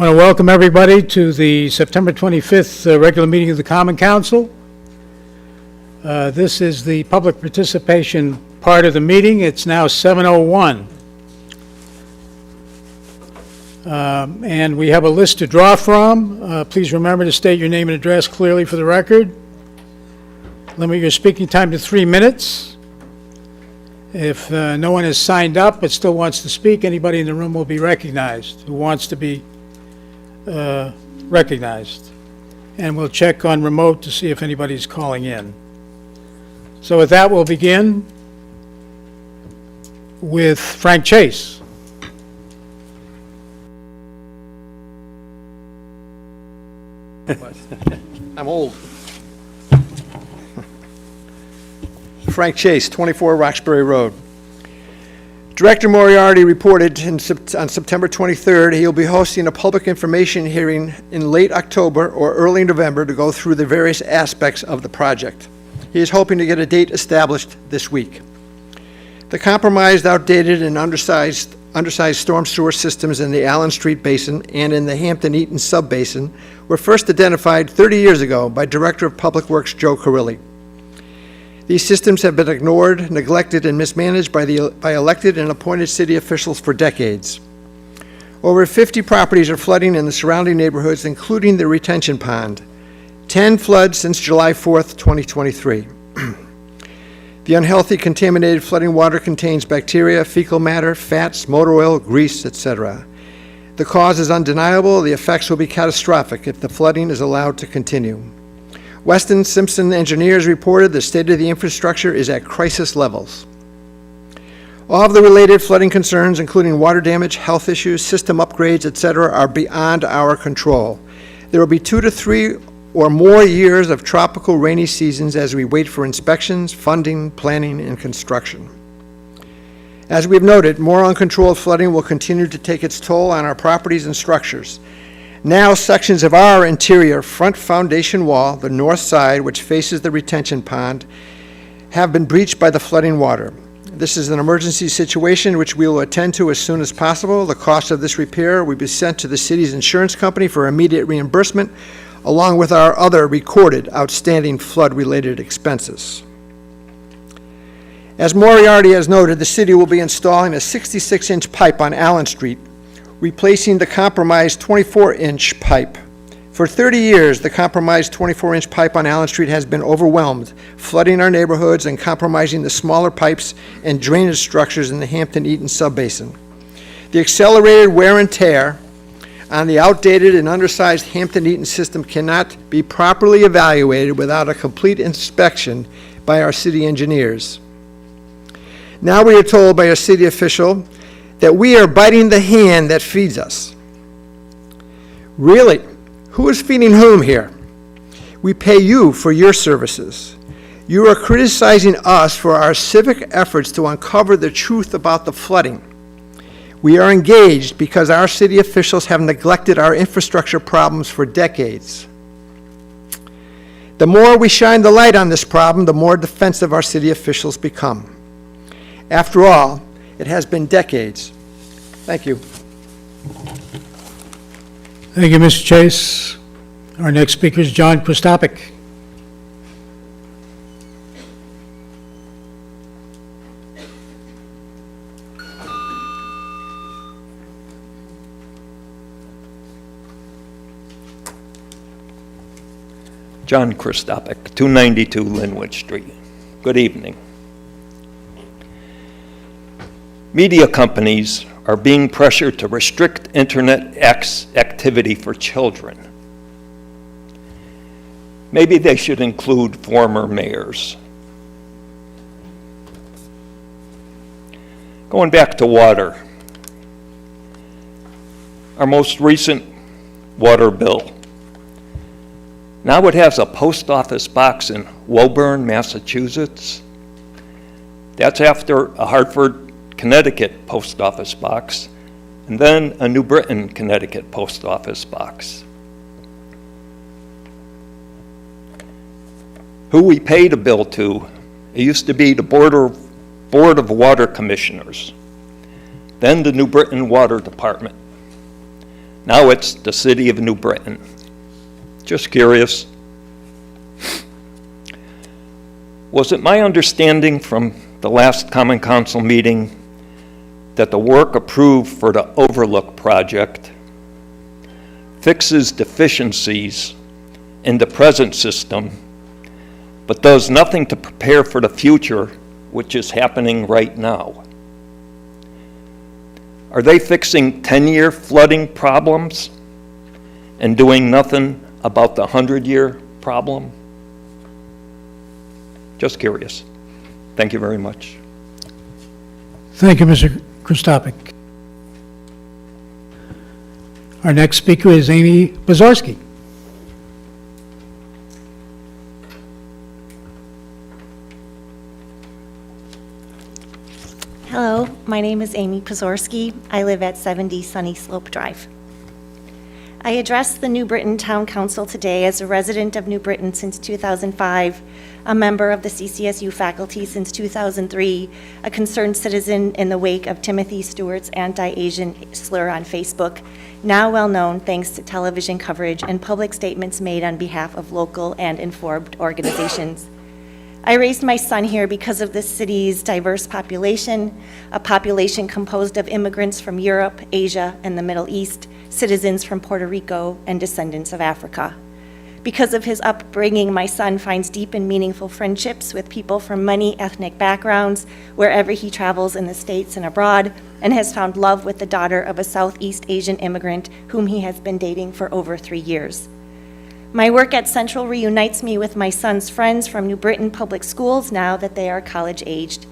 want to welcome everybody to the September 25th regular meeting of the Common Council. This is the public participation part of the meeting. It's now 7:01. And we have a list to draw from. Please remember to state your name and address clearly for the record. Limit your speaking time to 3 minutes. If no one has signed up but still wants to speak, anybody in the room will be recognized who wants to be recognized. And we'll check on remote to see if anybody's calling in. So with that, we'll begin with Frank Chase. I'm old. Frank Chase, 24 Roxbury Road. Director Moriarty reported on September 23rd he will be hosting a public information hearing in late October or early November to go through the various aspects of the project. He is hoping to get a date established this week. The compromised, outdated, and undersized storm sewer systems in the Allen Street Basin and in the Hampton-Eaton Sub-Basin were first identified 30 years ago by Director of Public Works Joe Carilli. These systems have been ignored, neglected, and mismanaged by elected and appointed city officials for decades. Over 50 properties are flooding in the surrounding neighborhoods, including the retention pond. 10 floods since July 4th, 2023. The unhealthy, contaminated flooding water contains bacteria, fecal matter, fats, motor oil, grease, etc. The cause is undeniable. The effects will be catastrophic if the flooding is allowed to continue. Weston Simpson engineers reported the state of the infrastructure is at crisis levels. All of the related flooding concerns, including water damage, health issues, system upgrades, etc., are beyond our control. There will be 2 to 3 or more years of tropical rainy seasons as we wait for inspections, funding, planning, and construction. As we've noted, more uncontrolled flooding will continue to take its toll on our properties and structures. Now, sections of our interior front foundation wall, the north side, which faces the retention pond, have been breached by the flooding water. This is an emergency situation which we will attend to as soon as possible. The cost of this repair will be sent to the city's insurance company for immediate reimbursement, along with our other recorded outstanding flood-related expenses. As Moriarty has noted, the city will be installing a 66-inch pipe on Allen Street, replacing the compromised 24-inch pipe. For 30 years, the compromised 24-inch pipe on Allen Street has been overwhelmed, flooding our neighborhoods and compromising the smaller pipes and drainage structures in the Hampton-Eaton Sub-Basin. The accelerated wear and tear on the outdated and undersized Hampton-Eaton system cannot be properly evaluated without a complete inspection by our city engineers. Now we are told by a city official that we are biting the hand that feeds us. Really? Who is feeding whom here? We pay you for your services. You are criticizing us for our civic efforts to uncover the truth about the flooding. We are engaged because our city officials have neglected our infrastructure problems for decades. The more we shine the light on this problem, the more defensive our city officials become. After all, it has been decades. Thank you. Thank you, Mr. Chase. Our next speaker is John Kristopic. John Kristopic, 292 Linwood Street. Good evening. Media companies are being pressured to restrict internet activity for children. Maybe they should include former mayors. Going back to water, our most recent water bill. Now it has a post office box in Woburn, Massachusetts. That's after a Hartford, Connecticut post office box, and then a New Britain, Connecticut post office box. Who we paid a bill to, it used to be the Board of Water Commissioners, then the New Britain Water Department. Now it's the city of New Britain. Just curious. Was it my understanding from the last Common Council meeting that the work approved for the Overlook project fixes deficiencies in the present system, but does nothing to prepare for the future, which is happening right now? Are they fixing 10-year flooding problems and doing nothing about the 100-year problem? Just curious. Thank you very much. Thank you, Mr. Kristopic. Our next speaker is Amy Bazarski. Hello, my name is Amy Pozorski. I live at 70 Sunny Slope Drive. I address the New Britain Town Council today as a resident of New Britain since 2005, a member of the CCSU faculty since 2003, a concerned citizen in the wake of Timothy Stewart's anti-Asian slur on Facebook, now well known thanks to television coverage and public statements made on behalf of local and informed organizations. I raised my son here because of the city's diverse population, a population composed of immigrants from Europe, Asia, and the Middle East, citizens from Puerto Rico, and descendants of Africa. Because of his upbringing, my son finds deep and meaningful friendships with people from many ethnic backgrounds wherever he travels in the States and abroad, and has found love with the daughter of a Southeast Asian immigrant whom he has been dating for over 3 years. My work at Central reunites me with my son's friends from New Britain Public Schools now that they are college-aged.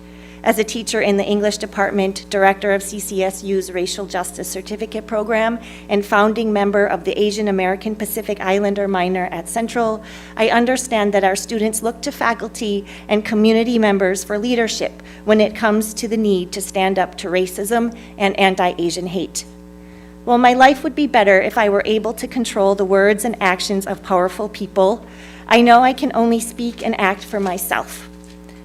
As a teacher in the English department, director of CCSU's Racial Justice Certificate Program, and founding member of the Asian American Pacific Islander minor at Central, I understand that our students look to faculty and community members for leadership when it comes to the need to stand up to racism and anti-Asian hate. While my life would be better if I were able to control the words and actions of powerful people, I know I can only speak and act for myself.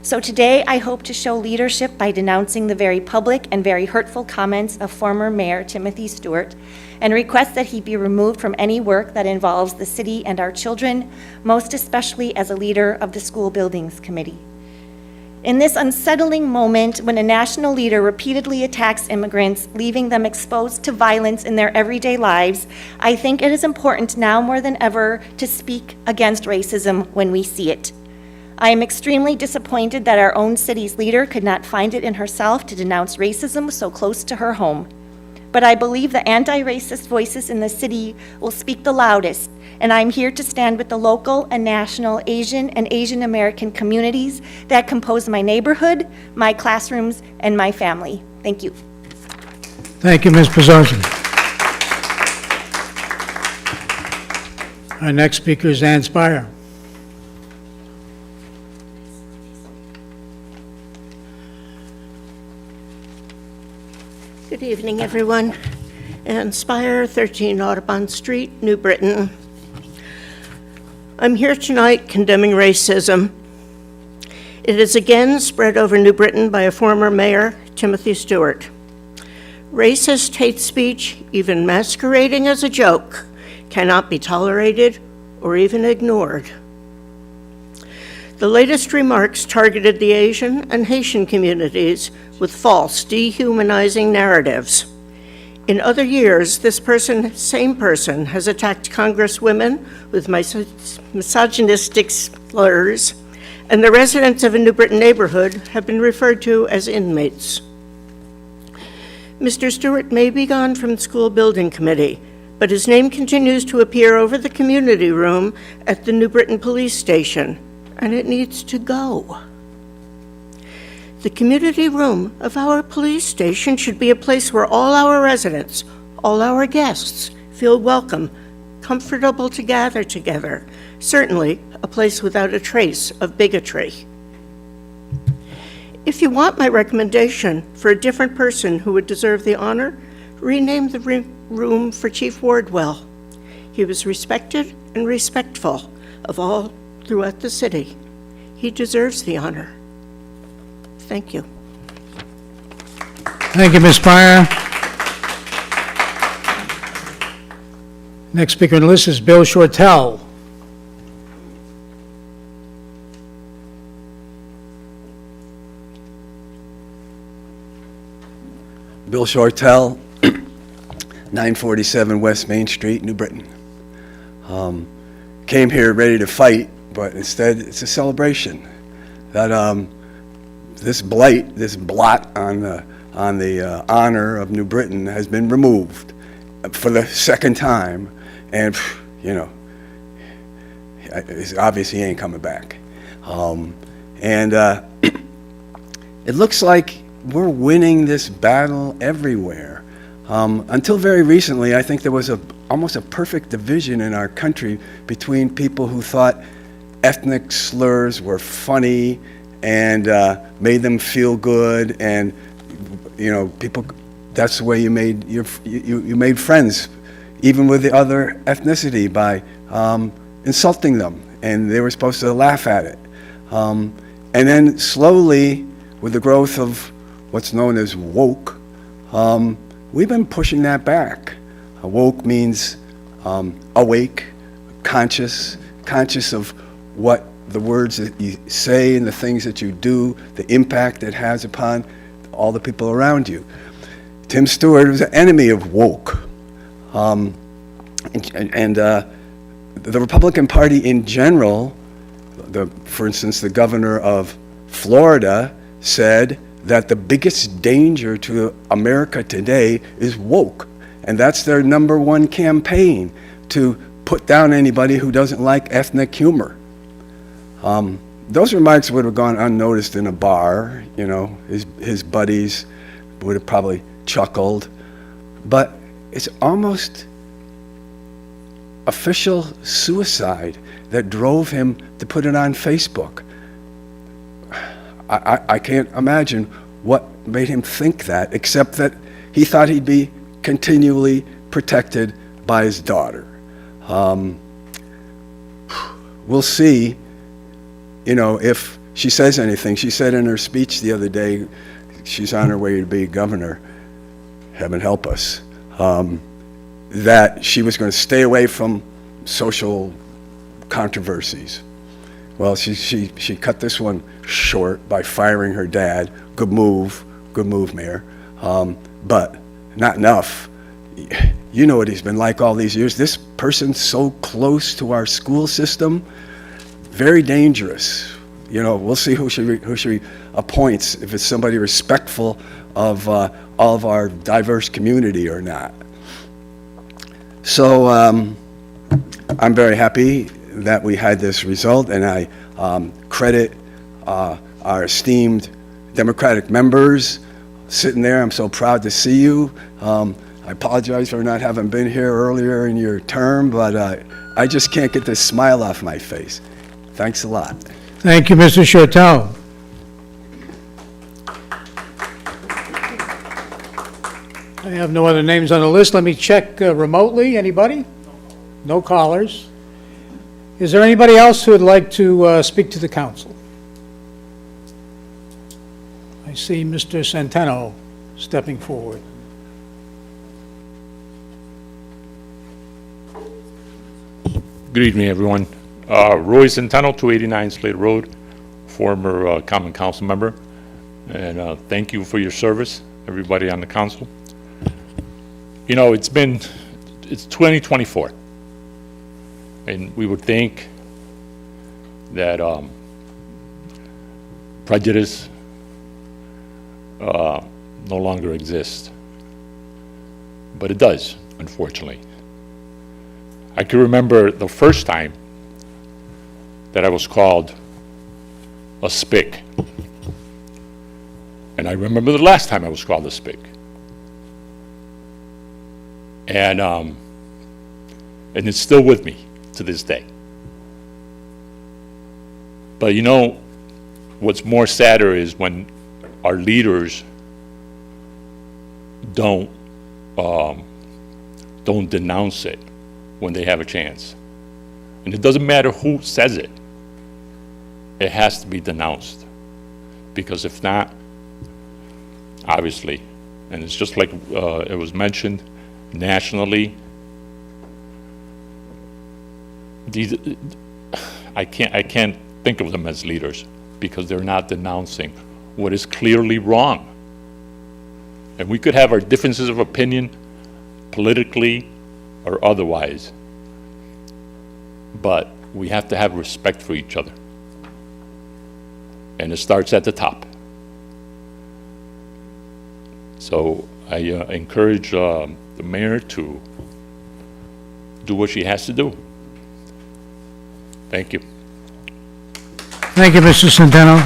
So today, I hope to show leadership by denouncing the very public and very hurtful comments of former Mayor Timothy Stewart, and request that he be removed from any work that involves the city and our children, most especially as a leader of the School Buildings Committee. In this unsettling moment, when a national leader repeatedly attacks immigrants, leaving them exposed to violence in their everyday lives, I think it is important now more than ever to speak against racism when we see it. I am extremely disappointed that our own city's leader could not find it in herself to denounce racism so close to her home. But I believe the anti-racist voices in the city will speak the loudest, and I'm here to stand with the local and national Asian and Asian American communities that compose my neighborhood, my classrooms, and my family. Thank you. Thank you, Ms. Bazarski. Our next speaker is Ann Spire. Good evening, everyone. Ann Spire, 13 Audubon Street, New Britain. I'm here tonight condemning racism. It is again spread over New Britain by a former mayor, Timothy Stewart. Racist hate speech, even masquerading as a joke, cannot be tolerated or even ignored. The latest remarks targeted the Asian and Haitian communities with false, dehumanizing narratives. In other years, this same person has attacked congresswomen with misogynistic slurs, and the residents of a New Britain neighborhood have been referred to as inmates. Mr. Stewart may be gone from the School Building Committee, but his name continues to appear over the community room at the New Britain Police Station, and it needs to go. The community room of our police station should be a place where all our residents, all our guests feel welcome, comfortable to gather together. Certainly, a place without a trace of bigotry. If you want my recommendation for a different person who would deserve the honor, rename the room for Chief Wardwell. He was respected and respectful of all throughout the city. He deserves the honor. Thank you. Thank you, Ms. Spire. Next speaker on the list is Bill Shortell. Bill Shortell, 947 West Main Street, New Britain. Came here ready to fight, but instead it's a celebration that this blight, this blot on the honor of New Britain has been removed for the second time, and you know, it's obvious he ain't coming back. It looks like we're winning this battle everywhere. Until very recently, I think there was almost a perfect division in our country between people who thought ethnic slurs were funny and made them feel good, and you know, people. That's the way you made you made friends, even with the other ethnicity, by insulting them, and they were supposed to laugh at it. And then slowly, with the growth of what's known as woke, we've been pushing that back. Woke means awake, conscious of what the words that you say and the things that you do, the impact it has upon all the people around you. Tim Stewart was an enemy of woke. The Republican Party in general, for instance, the governor of Florida said that the biggest danger to America today is woke. And that's their number one campaign, to put down anybody who doesn't like ethnic humor. Those remarks would have gone unnoticed in a bar, you know, his buddies would have probably chuckled, but it's almost official suicide that drove him to put it on Facebook. I can't imagine what made him think that, except that he thought he'd be continually protected by his daughter. We'll see, you know, if she says anything. She said in her speech the other day, she's on her way to be governor, heaven help us, that she was going to stay away from social controversies. Well, she cut this one short by firing her dad. Good move, Mayor. But not enough. You know what he's been like all these years. This person's so close to our school system, very dangerous. You know, we'll see who she appoints, if it's somebody respectful of all of our diverse community or not. So I'm very happy that we had this result, and I credit our esteemed Democratic members sitting there. I'm so proud to see you. I apologize for not having been here earlier in your term, but I just can't get this smile off my face. Thanks a lot. Thank you, Mr. Shortell. I have no other names on the list. Let me check remotely. Anybody? No callers. Is there anybody else who would like to speak to the council? I see Mr. Centeno stepping forward. Good evening, everyone. Roy Centeno, 289 Slade Road, former Common Council member. And thank you for your service, everybody on the council. You know, it's 2024. And we would think that prejudice no longer exists. But it does, unfortunately. I can remember the first time that I was called a spick. And I remember the last time I was called a spick. And it's still with me to this day. But you know, what's more sadder is when our leaders don't denounce it when they have a chance. And it doesn't matter who says it. It has to be denounced. Because if not, obviously, and it's just like it was mentioned, nationally, these, I can't think of them as leaders because they're not denouncing what is clearly wrong. And we could have our differences of opinion politically or otherwise, but we have to have respect for each other. And it starts at the top. So I encourage the mayor to do what she has to do. Thank you. Thank you, Mr. Centeno.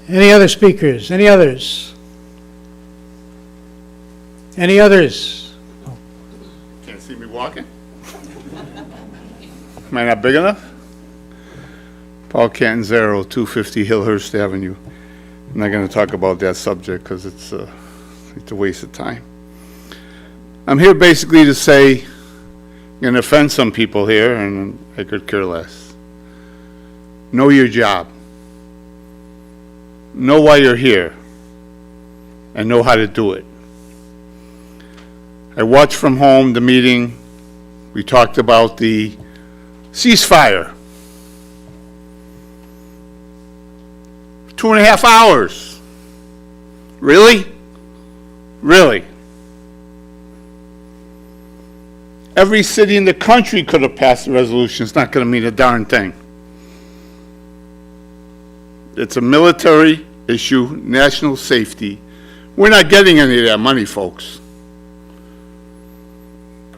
Any other speakers? Any others? Any others? Can't see me walking? Am I not big enough? Paul Catanzaro, 250 Hillhurst Avenue. I'm not going to talk about that subject because it's a waste of time. I'm here basically to say, I'm going to offend some people here, and I could care less. Know your job. Know why you're here, and know how to do it. I watched from home the meeting. We talked about the ceasefire. 2.5 hours. Really? Really? Every city in the country could have passed a resolution. It's not going to mean a darn thing. It's a military issue, national safety. We're not getting any of that money, folks.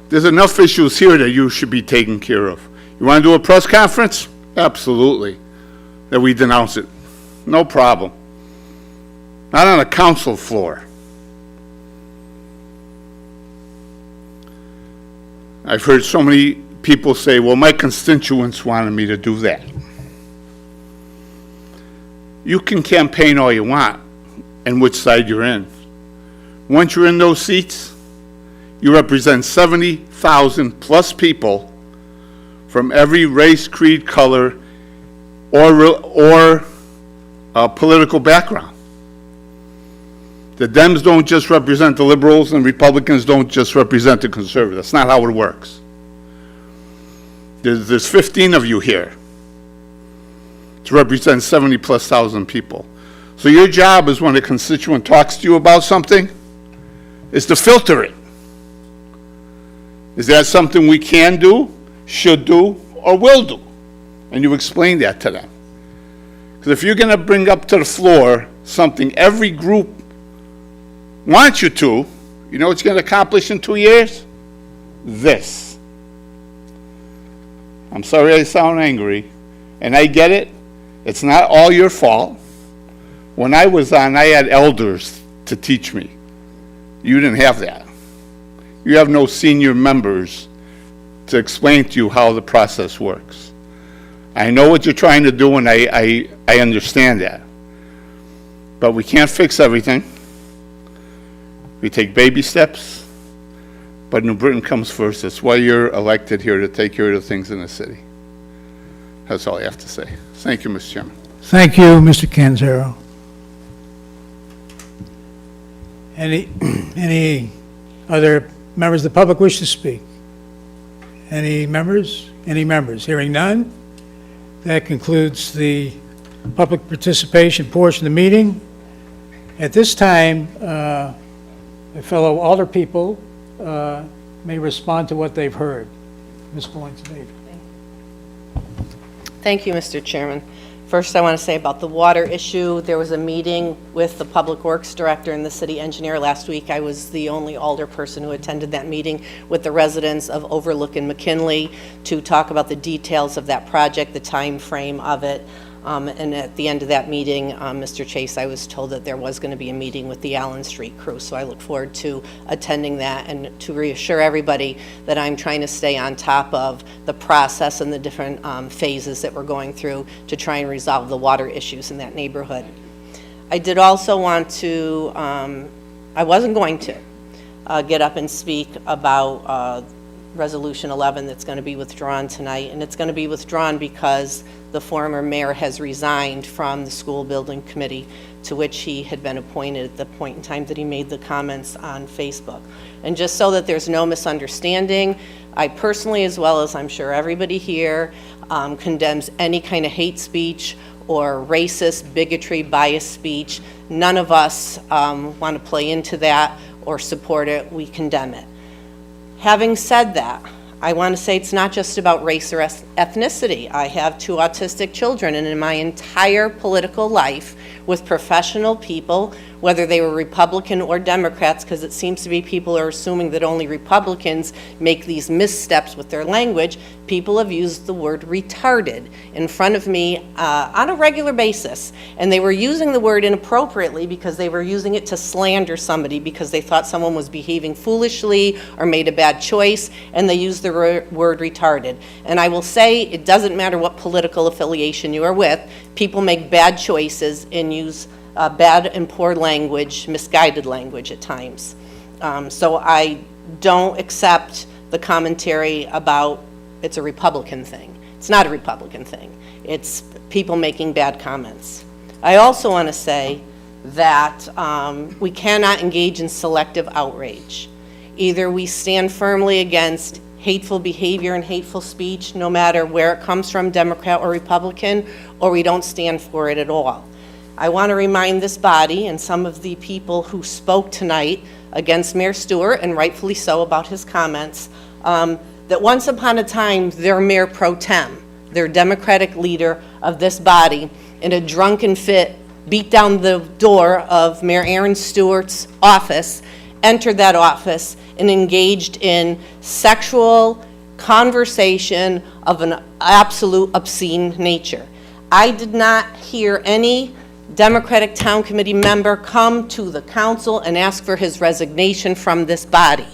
There's enough issues here that you should be taking care of. You want to do a press conference? Absolutely. That we denounce it. No problem. Not on a council floor. I've heard so many people say, well, my constituents wanted me to do that. You can campaign all you want and which side you're in. Once you're in those seats, you represent 70,000 plus people from every race, creed, color, or political background. The Dems don't just represent the liberals, and Republicans don't just represent the conservatives. That's not how it works. There's 15 of you here to represent 70+ thousand people. So your job is when a constituent talks to you about something, is to filter it. Is that something we can do, should do, or will do? And you explain that to them. Because if you're going to bring up to the floor something every group wants you to, you know what you're going to accomplish in 2 years? This. I'm sorry I sound angry, and I get it. It's not all your fault. When I was on, I had elders to teach me. You didn't have that. You have no senior members to explain to you how the process works. I know what you're trying to do, and I understand that. But we can't fix everything. We take baby steps, but New Britain comes first. That's why you're elected here, to take care of the things in the city. That's all I have to say. Thank you, Mr. Chairman. Thank you, Mr. Canzero. Any other members of the public wish to speak? Any members? Any members? Hearing none, that concludes the public participation portion of the meeting. At this time, my fellow alder people may respond to what they've heard. Ms. Valenti. Thank you, Mr. Chairman. First, I want to say about the water issue. There was a meeting with the Public Works Director and the City Engineer last week. I was the only alder person who attended that meeting with the residents of Overlook and McKinley to talk about the details of that project, the time frame of it. And at the end of that meeting, Mr. Chase, I was told that there was going to be a meeting with the Allen Street crew, so I look forward to attending that and to reassure everybody that I'm trying to stay on top of the process and the different phases that we're going through to try and resolve the water issues in that neighborhood. I did also want to, I wasn't going to get up and speak about Resolution 11 that's going to be withdrawn tonight, and it's going to be withdrawn because the former mayor has resigned from the school building committee to which he had been appointed at the point in time that he made the comments on Facebook. And just so that there's no misunderstanding, I personally, as well as I'm sure everybody here, condemns any kind of hate speech or racist, bigotry, biased speech. None of us want to play into that or support it. We condemn it. Having said that, I want to say it's not just about race or ethnicity. I have 2 autistic children, and in my entire political life with professional people, whether they were Republican or Democrats, because it seems to be people are assuming that only Republicans make these missteps with their language, people have used the word retarded in front of me on a regular basis. And they were using the word inappropriately because they were using it to slander somebody because they thought someone was behaving foolishly or made a bad choice, and they used the word retarded. And I will say, it doesn't matter what political affiliation you are with, people make bad choices and use bad and poor language, misguided language at times. So I don't accept the commentary about it's a Republican thing. It's not a Republican thing. It's people making bad comments. I also want to say that we cannot engage in selective outrage. Either we stand firmly against hateful behavior and hateful speech, no matter where it comes from, Democrat or Republican, or we don't stand for it at all. I want to remind this body and some of the people who spoke tonight against Mayor Stewart, and rightfully so about his comments, that once upon a time, their mayor pro tem, their Democratic leader of this body, in a drunken fit, beat down the door of Mayor Aaron Stewart's office, entered that office, and engaged in sexual conversation of an absolute obscene nature. I did not hear any Democratic Town Committee member come to the council and ask for his resignation from this body.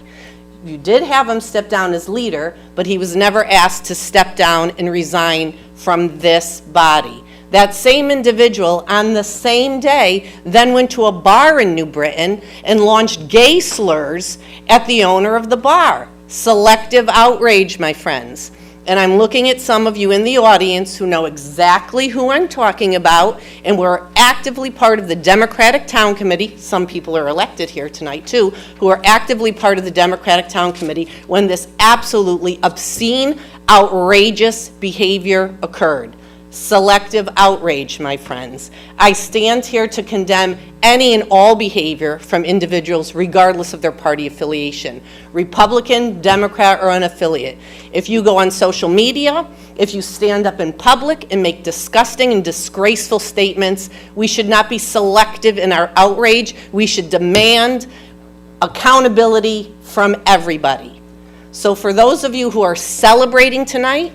You did have him step down as leader, but he was never asked to step down and resign from this body. That same individual on the same day then went to a bar in New Britain and launched gay slurs at the owner of the bar. Selective outrage, my friends. And I'm looking at some of you in the audience who know exactly who I'm talking about and were actively part of the Democratic Town Committee. Some people are elected here tonight too, who are actively part of the Democratic Town Committee when this absolutely obscene, outrageous behavior occurred. Selective outrage, my friends. I stand here to condemn any and all behavior from individuals regardless of their party affiliation, Republican, Democrat, or unaffiliate. If you go on social media, if you stand up in public and make disgusting and disgraceful statements, we should not be selective in our outrage. We should demand accountability from everybody. So for those of you who are celebrating tonight,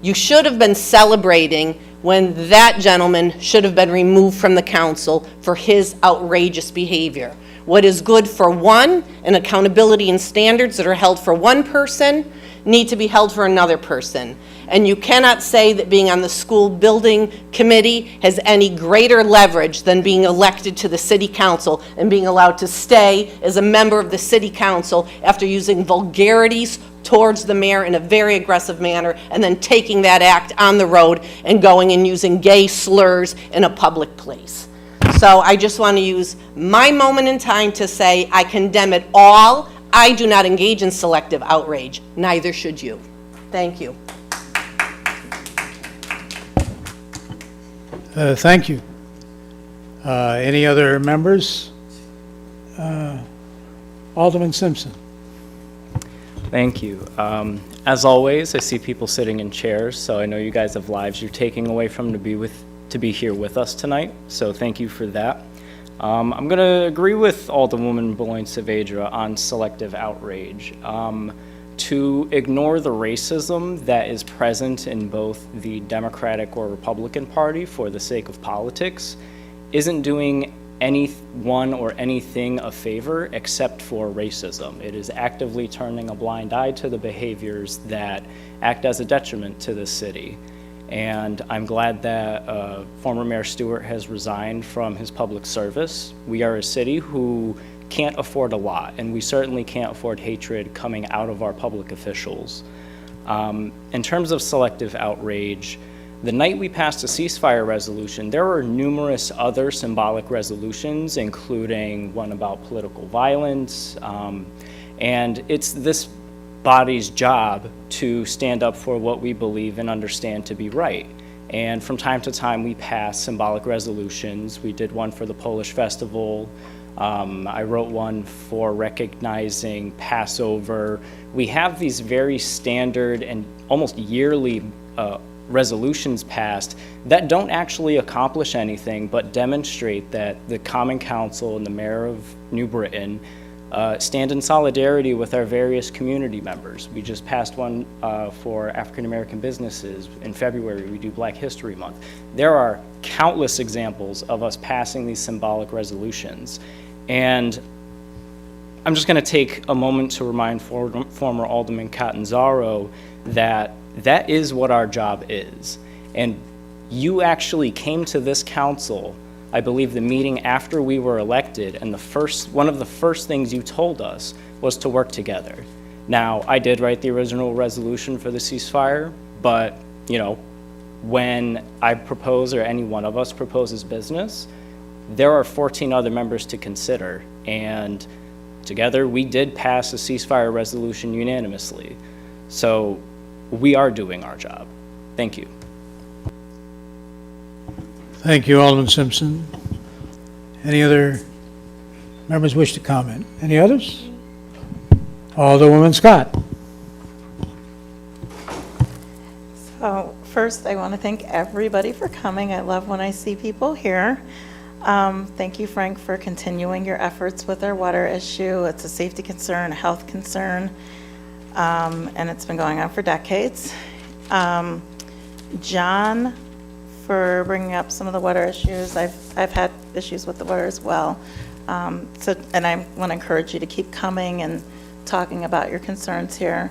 you should have been celebrating when that gentleman should have been removed from the council for his outrageous behavior. What is good for one, and accountability and standards that are held for one person, need to be held for another person. And you cannot say that being on the school building committee has any greater leverage than being elected to the city council and being allowed to stay as a member of the city council after using vulgarities towards the mayor in a very aggressive manner, and then taking that act on the road and going and using gay slurs in a public place. So I just want to use my moment in time to say I condemn it all. I do not engage in selective outrage. Neither should you. Thank you. Thank you. Any other members? Alderman Simpson. Thank you. As always, I see people sitting in chairs, so I know you guys have lives you're taking away from to be here with us tonight, so thank you for that. I'm going to agree with Alderwoman Boulogne Saavedra on selective outrage. To ignore the racism that is present in both the Democratic or Republican Party for the sake of politics isn't doing anyone or anything a favor except for racism. It is actively turning a blind eye to the behaviors that act as a detriment to the city. And I'm glad that former Mayor Stewart has resigned from his public service. We are a city who can't afford a lot, and we certainly can't afford hatred coming out of our public officials. In terms of selective outrage, the night we passed a ceasefire resolution, there were numerous other symbolic resolutions, including one about political violence, and it's this body's job to stand up for what we believe and understand to be right. And from time to time, we pass symbolic resolutions. We did one for the Polish festival. I wrote one for recognizing Passover. We have these very standard and almost yearly resolutions passed that don't actually accomplish anything but demonstrate that the Common Council and the Mayor of New Britain stand in solidarity with our various community members. We just passed one for African American businesses. In February, we do Black History Month. There are countless examples of us passing these symbolic resolutions. And I'm just going to take a moment to remind former Alderman Catanzaro that that is what our job is. And you actually came to this council, I believe the meeting after we were elected, and one of the first things you told us was to work together. Now, I did write the original resolution for the ceasefire, but, when I propose or any one of us proposes business, there are 14 other members to consider, and together we did pass a ceasefire resolution unanimously. So we are doing our job. Thank you. Thank you, Alderman Simpson. Any other members wish to comment? Any others? Alderwoman Scott. So first, I want to thank everybody for coming. I love when I see people here. Thank you, Frank, for continuing your efforts with our water issue. It's a safety concern, a health concern, and it's been going on for decades. John, for bringing up some of the water issues. I've had issues with the water as well. And I want to encourage you to keep coming and talking about your concerns here.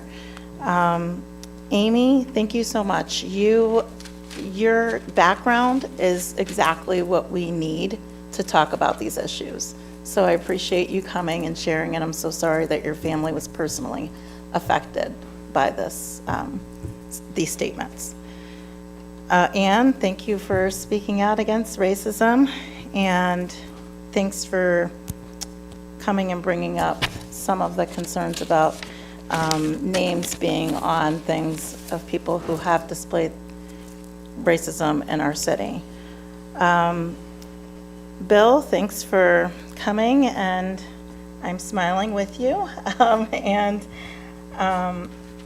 Amy, thank you so much. Your background is exactly what we need to talk about these issues. So I appreciate you coming and sharing, and I'm so sorry that your family was personally affected by these statements. Anne, thank you for speaking out against racism, and thanks for coming and bringing up some of the concerns about names being on things of people who have displayed racism in our city. Bill, thanks for coming, and I'm smiling with you.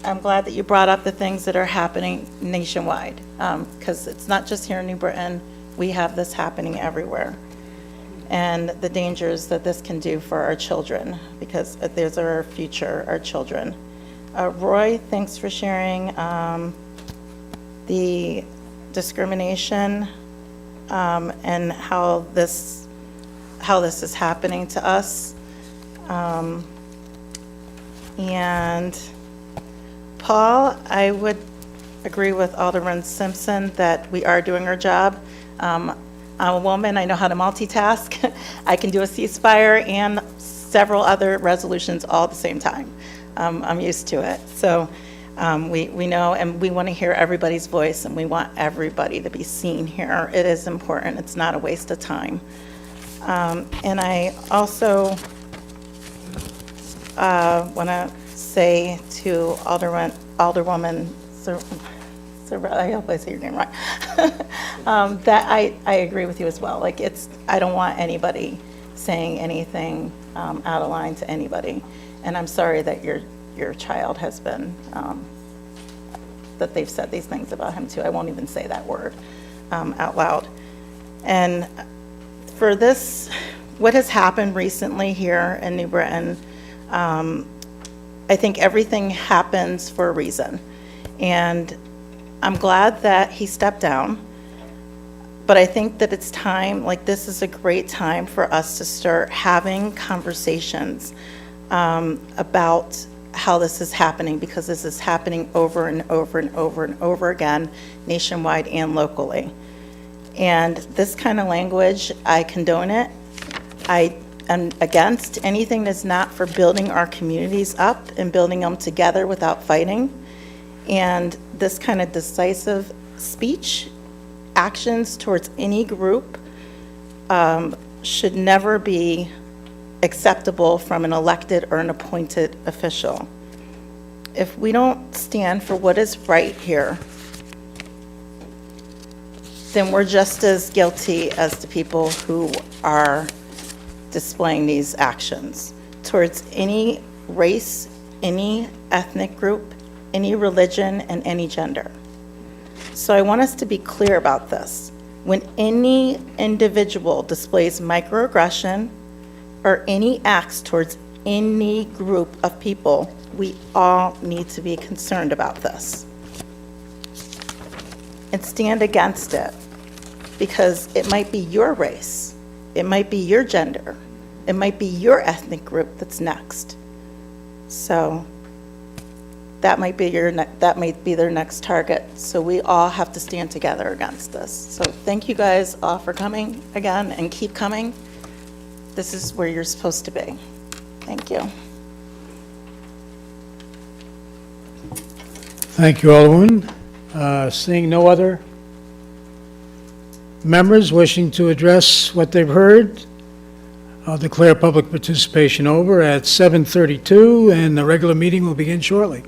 I'm glad that you brought up the things that are happening nationwide, because it's not just here in New Britain. We have this happening everywhere. And the dangers that this can do for our children, because there's our future, our children. Roy, thanks for sharing the discrimination and how this is happening to us. And Paul, I would agree with Alderman Simpson that we are doing our job. I'm a woman, I know how to multitask. I can do a ceasefire and several other resolutions all at the same time. I'm used to it. So we know, and we want to hear everybody's voice, and we want everybody to be seen here. It is important. It's not a waste of time. And I also want to say to Alderwoman, I hope I say your name right, that I agree with you as well. Like, I don't want anybody saying anything out of line to anybody. And I'm sorry that your child has been, that they've said these things about him too. I won't even say that word out loud. And for this, what has happened recently here in New Britain, I think everything happens for a reason. And I'm glad that he stepped down, but I think that it's time, like this is a great time for us to start having conversations about how this is happening, because this is happening over and over and over and over again, nationwide and locally. And this kind of language, I condone it. I am against anything that's not for building our communities up and building them together without fighting. And this kind of decisive speech, actions towards any group should never be acceptable from an elected or an appointed official. if we don't stand for what is right here, then we're just as guilty as the people who are displaying these actions towards any race, any ethnic group, any religion, and any gender. So I want us to be clear about this. When any individual displays microaggression or any acts towards any group of people, we all need to be concerned about this and stand against it, because it might be your race, it might be your gender, it might be your ethnic group that's next. So that might be their next target. So we all have to stand together against this. So thank you guys all for coming again, and keep coming. This is where you're supposed to be. Thank you. Thank you, Alderwoman. Seeing no other members wishing to address what they've heard, I'll declare public participation over at 7:32, and the regular meeting will begin shortly.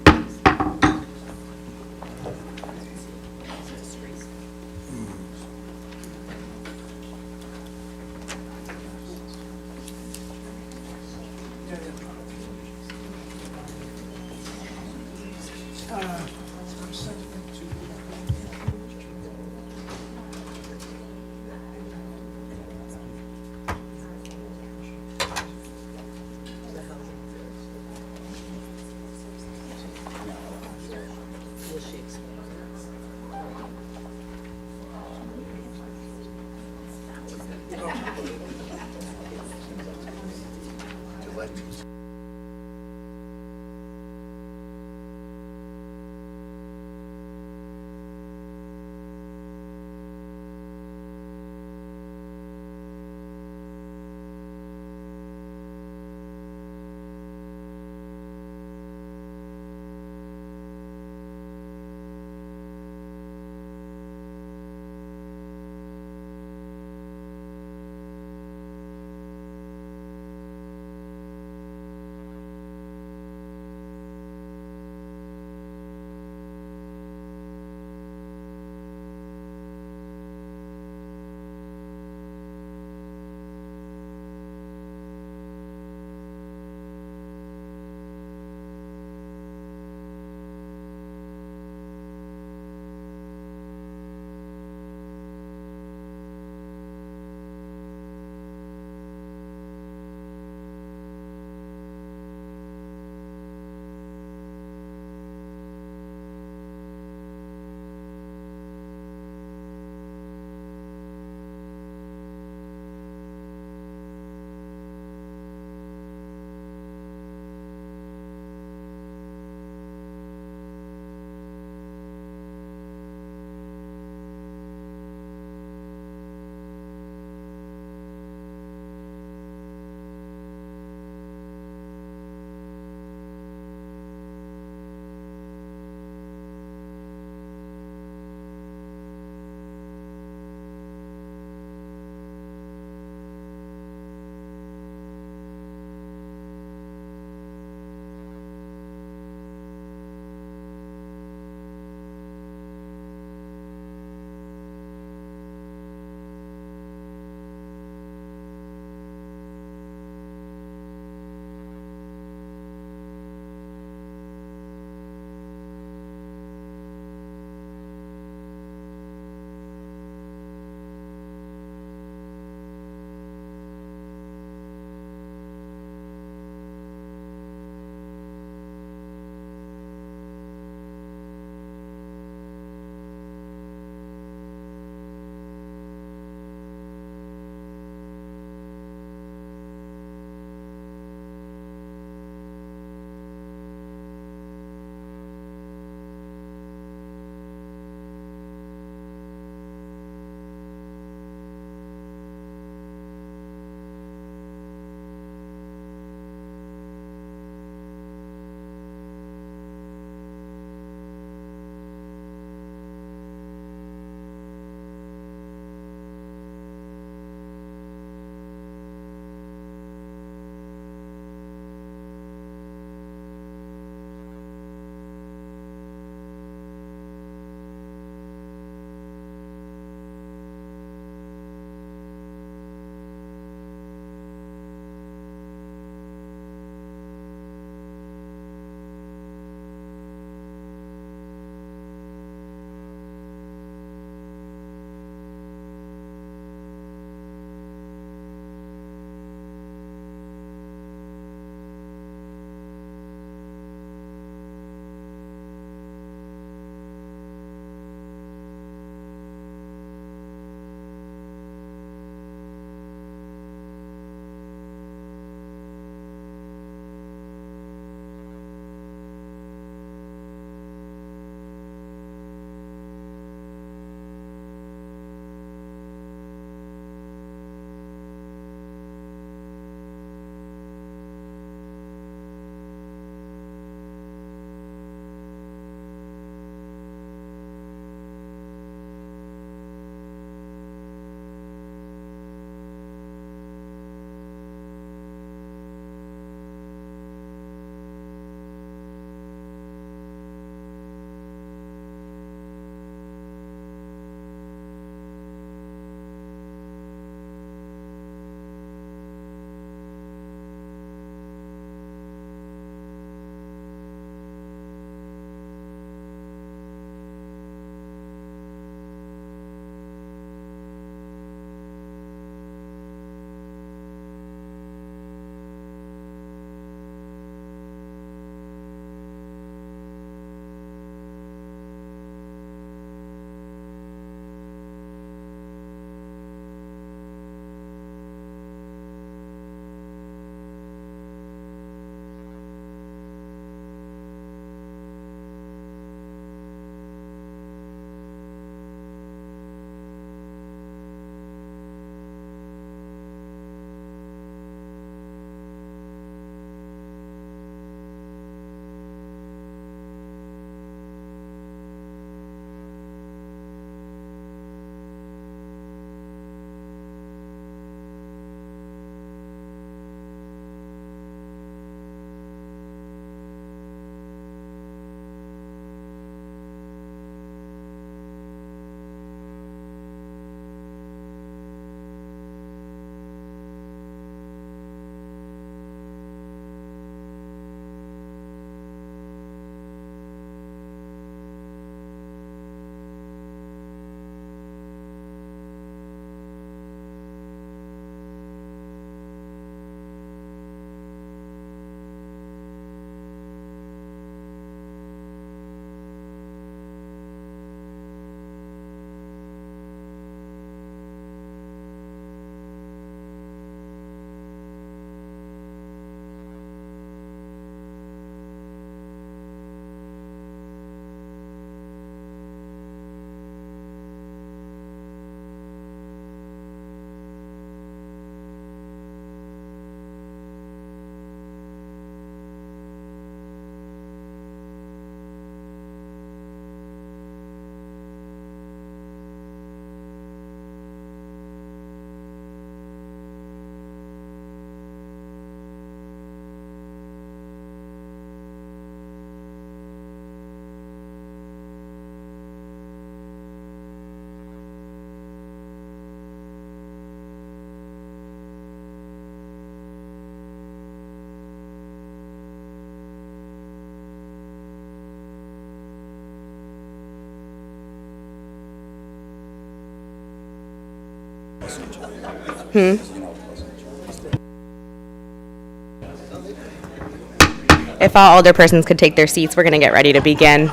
If all alderpersons could take their seats, we're going to get ready to begin.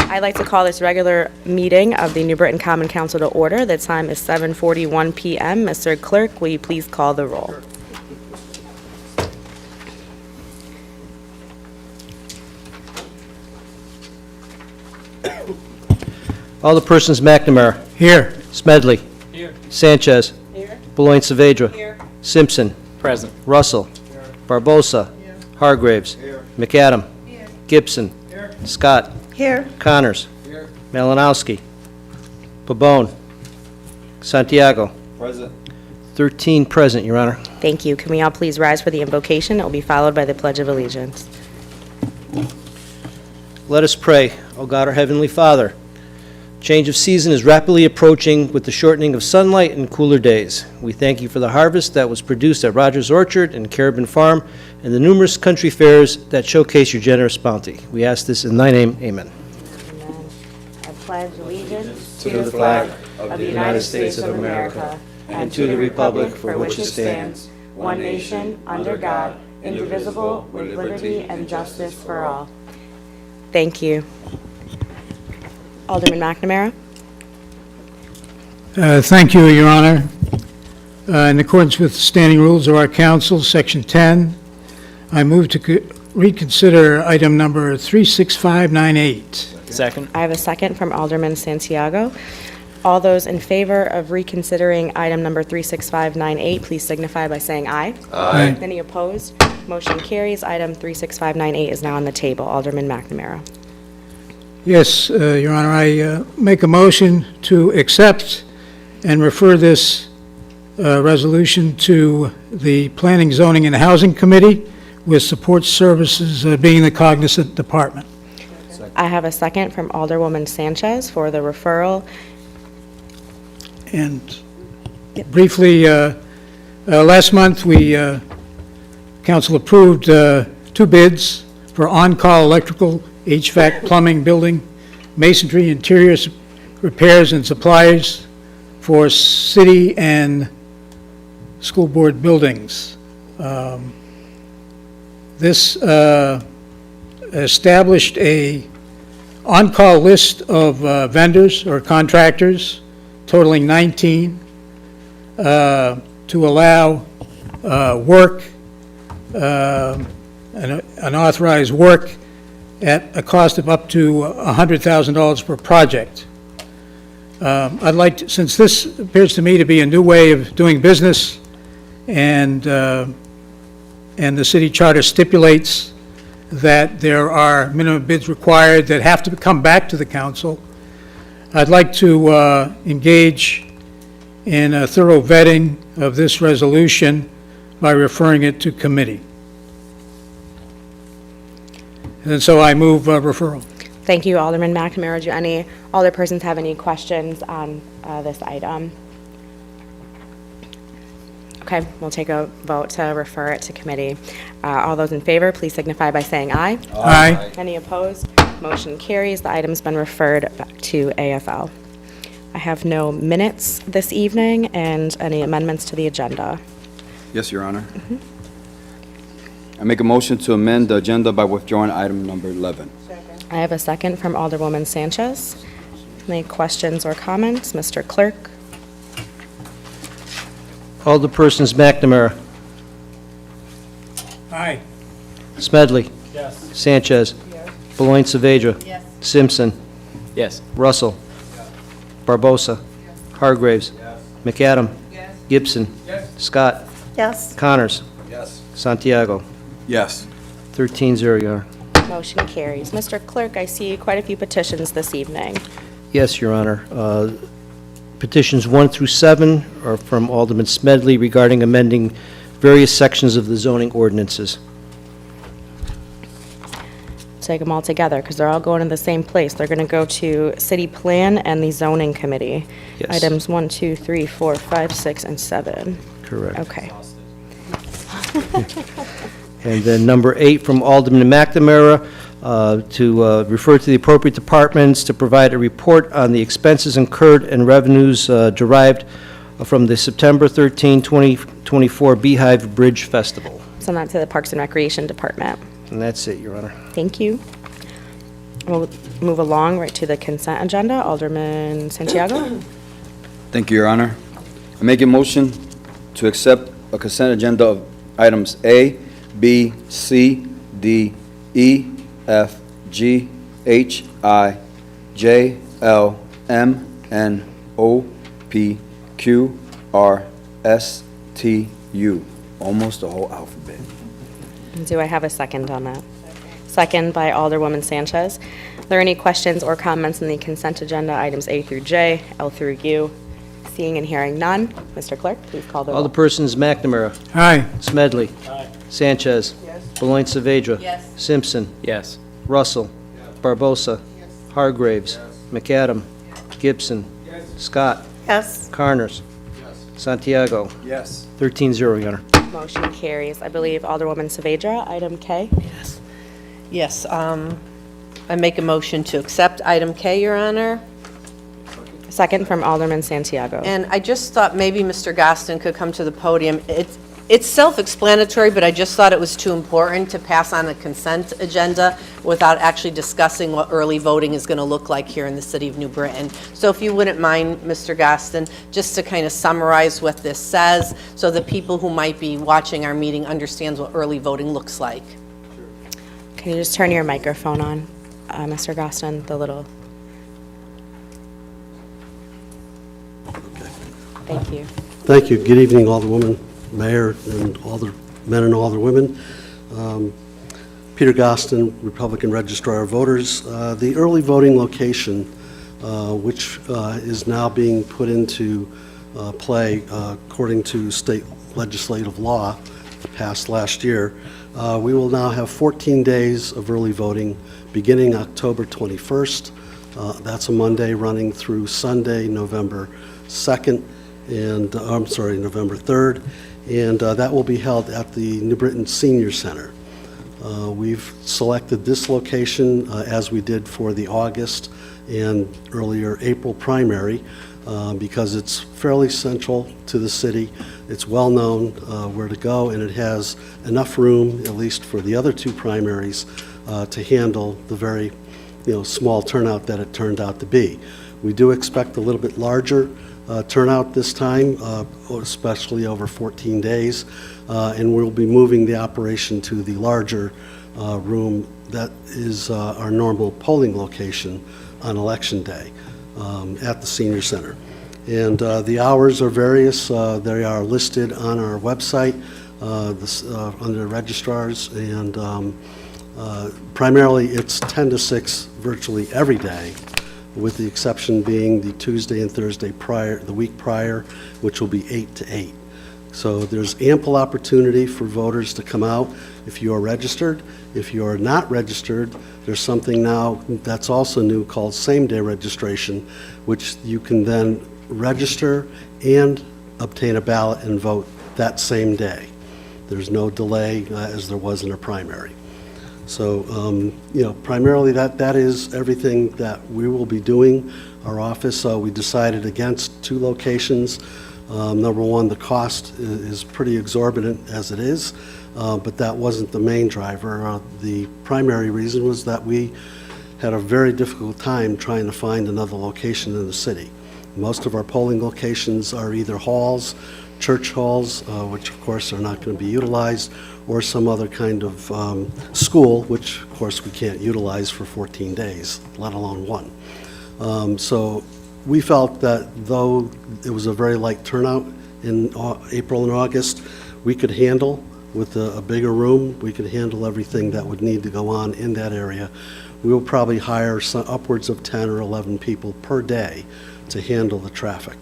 I'd like to call this regular meeting of the New Britain Common Council to order. The time is 7:41 p.m. Mr. Clerk, will you please call the roll? Alderpersons McNamara. Here. Smedley. Here. Sanchez. Here. Beloin Saavedra. Here. Simpson. Present. Russell. Barbosa. Hargraves. McAdam. Gibson. Scott. Here. Connors. Malinowski. Pabon. Santiago. Present. 13 present, Your Honor. Thank you. Can we all please rise for the invocation? It will be followed by the Pledge of Allegiance. Let us pray. O God, our Heavenly Father, change of season is rapidly approaching with the shortening of sunlight and cooler days. We thank you for the harvest that was produced at Rogers Orchard and Carabin Farm and the numerous country fairs that showcase your generous bounty. We ask this in thy name, amen. I pledge allegiance To the flag of the United States of America and to the republic for which it stands, one nation, under God, indivisible, with liberty and justice for all. Thank you. Alderman McNamara? Thank you, Your Honor. In accordance with the standing rules of our council, Section 10, I move to reconsider item number 36598. Second. I have a second from Alderman Santiago. All those in favor of reconsidering item number 36598, please signify by saying aye. Aye. Any opposed? Motion carries. Item 36598 is now on the table. Alderman McNamara. Yes, Your Honor, I make a motion to accept and refer this resolution to the Planning, Zoning, and Housing Committee with support services being the cognizant department. I have a second from Alderwoman Sanchez for the referral. And briefly, last month, council approved 2 bids for on-call electrical, HVAC, plumbing, building, masonry, interior repairs and supplies for city and school board buildings. This established a on-call list of vendors or contractors totaling 19 to allow work, an authorized work at a cost of up to $100,000 per project. I'd like to, since this appears to me to be a new way of doing business, and the city charter stipulates that there are minimum bids required that have to come back to the council, I'd like to engage in a thorough vetting of this resolution by referring it to committee. And so I move referral. Thank you, Alderman McNamara. Do any alderpersons have any questions on this item? Okay, we'll take a vote to refer it to committee. All those in favor, please signify by saying aye. Aye. Any opposed? Motion carries. The item's been referred back to AFL. I have no minutes this evening and any amendments to the agenda. Yes, Your Honor. I make a motion to amend the agenda by withdrawing item number 11. I have a second from Alderwoman Sanchez. Any questions or comments? Mr. Clerk? Alderpersons McNamara. Aye. Smedley. Yes. Sanchez. Yes. Beloin Saavedra. Yes. Simpson. Yes. Russell. Barbosa. Hargraves. McAdam. Gibson. Scott. Yes. Connors. Santiago. Yes. 13-0, Your Honor. Motion carries. Mr. Clerk, I see quite a few petitions this evening. Yes, Your Honor. Petitions 1 through 7 are from Alderman Smedley regarding amending various sections of the zoning ordinances. Take them all together, because they're all going to the same place. They're going to go to City Plan and the Zoning Committee. Yes. Items 1, 2, 3, 4, 5, 6, and 7. Correct. Okay. And then number 8 from Alderman McNamara, to refer to the appropriate departments to provide a report on the expenses incurred and revenues derived from the September 13, 2024 Beehive Bridge Festival. Send that to the Parks and Recreation Department. And that's it, Your Honor. Thank you. We'll move along right to the consent agenda. Alderman Santiago? Thank you, Your Honor. I make a motion to accept a consent agenda of items A, B, C, D, E, F, G, H, I, J, L, M, N, O, P, Q, R, S, T, U. Almost the whole alphabet. Do I have a second on that? Second by Alderwoman Sanchez. Are there any questions or comments on the consent agenda, items A through J, L through U? Seeing and hearing none. Mr. Clerk, please call the roll. Alderpersons McNamara. Aye. Smedley. Sanchez. Beloin Saavedra. Yes. Simpson. Yes. Russell. Barbosa. Hargraves. McAdam. Gibson. Scott. Yes. Connors. Santiago. Yes. 13-0, Your Honor. Motion carries. I believe Alderwoman Saavedra, item K. Yes, I make a motion to accept item K, Your Honor. Second from Alderman Santiago. And I just thought maybe Mr. Gaston could come to the podium. It's self-explanatory, but I just thought it was too important to pass on a consent agenda without actually discussing what early voting is going to look like here in the city of New Britain. So if you wouldn't mind, Mr. Gaston, just to kind of summarize what this says, so that people who might be watching our meeting understands what early voting looks like. Can you just turn your microphone on, Mr. Gaston, the little... Thank you. Thank you. Good evening, Alderwoman, Mayor, and Aldermen and Alderwomen. Peter Gostin, Republican Registrar of Voters. The early voting location, which is now being put into play according to state legislative law passed last year, we will now have 14 days of early voting beginning October 21st. That's a Monday running through Sunday, November 2nd, and November 3rd, and that will be held at the New Britain Senior Center. We've selected this location as we did for the August and earlier April primary because it's fairly central to the city. It's well known where to go, and it has enough room, at least for the other two primaries, to handle the very small turnout that it turned out to be. We do expect a little bit larger turnout this time, especially over 14 days, and we'll be moving the operation to the larger room that is our normal polling location on Election Day at the Senior Center. And the hours are various. They are listed on our website under registrars, and primarily it's 10 to 6 virtually every day, with the exception being the Tuesday and Thursday prior, the week prior, which will be 8 to 8. So there's ample opportunity for voters to come out if you are registered. If you are not registered, there's something now that's also new called same-day registration, which you can then register and obtain a ballot and vote that same day. There's no delay as there was in a primary. So, primarily that is everything that we will be doing. Our office, we decided against 2 locations. Number one, the cost is pretty exorbitant as it is, but that wasn't the main driver. The primary reason was that we had a very difficult time trying to find another location in the city. Most of our polling locations are either halls, church halls, which of course are not going to be utilized, or some other kind of school, which of course we can't utilize for 14 days, let alone one. So we felt that though it was a very light turnout in April and August, we could handle, with a bigger room, we could handle everything that would need to go on in that area. We will probably hire upwards of 10 or 11 people per day to handle the traffic.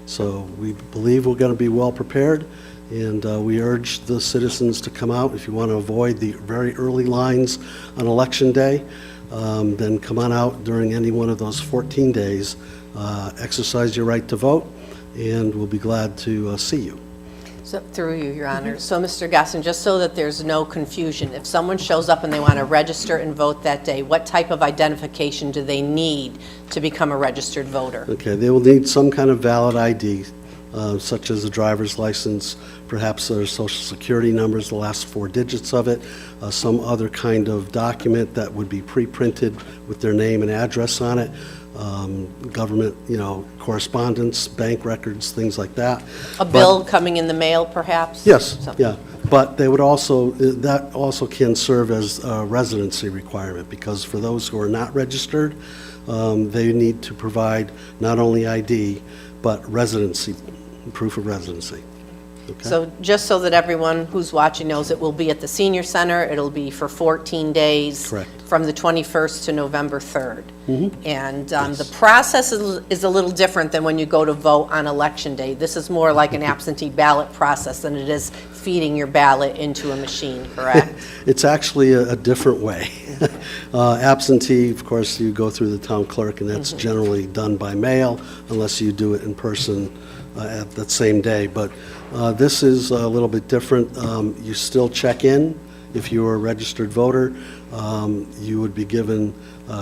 So we believe we're going to be well prepared, and we urge the citizens to come out. If you want to avoid the very early lines on Election Day, then come on out during any one of those 14 days, exercise your right to vote, and we'll be glad to see you. So, through you, Your Honor. So, Mr. Gaston, just so that there's no confusion, if someone shows up and they want to register and vote that day, what type of identification do they need to become a registered voter? Okay, they will need some kind of valid ID, such as a driver's license, perhaps their social security numbers, the last 4 digits of it, some other kind of document that would be pre-printed with their name and address on it, government, correspondence, bank records, things like that. A bill coming in the mail, perhaps? Yes, Something. yeah, but they would also, that also can serve as a residency requirement, because for those who are not registered, they need to provide not only ID, but residency, proof of residency. Okay? So just so that everyone who's watching knows, it will be at the Senior Center. It'll be for 14 days. Correct. From the 21st to November 3rd. And the process is a little different than when you go to vote on Election Day. This is more like an absentee ballot process than it is feeding your ballot into a machine, correct? It's actually a different way. Absentee, of course, you go through the town clerk, and that's generally done by mail, unless you do it in person at that same day. But this is a little bit different. You still check in if you're a registered voter. You would be given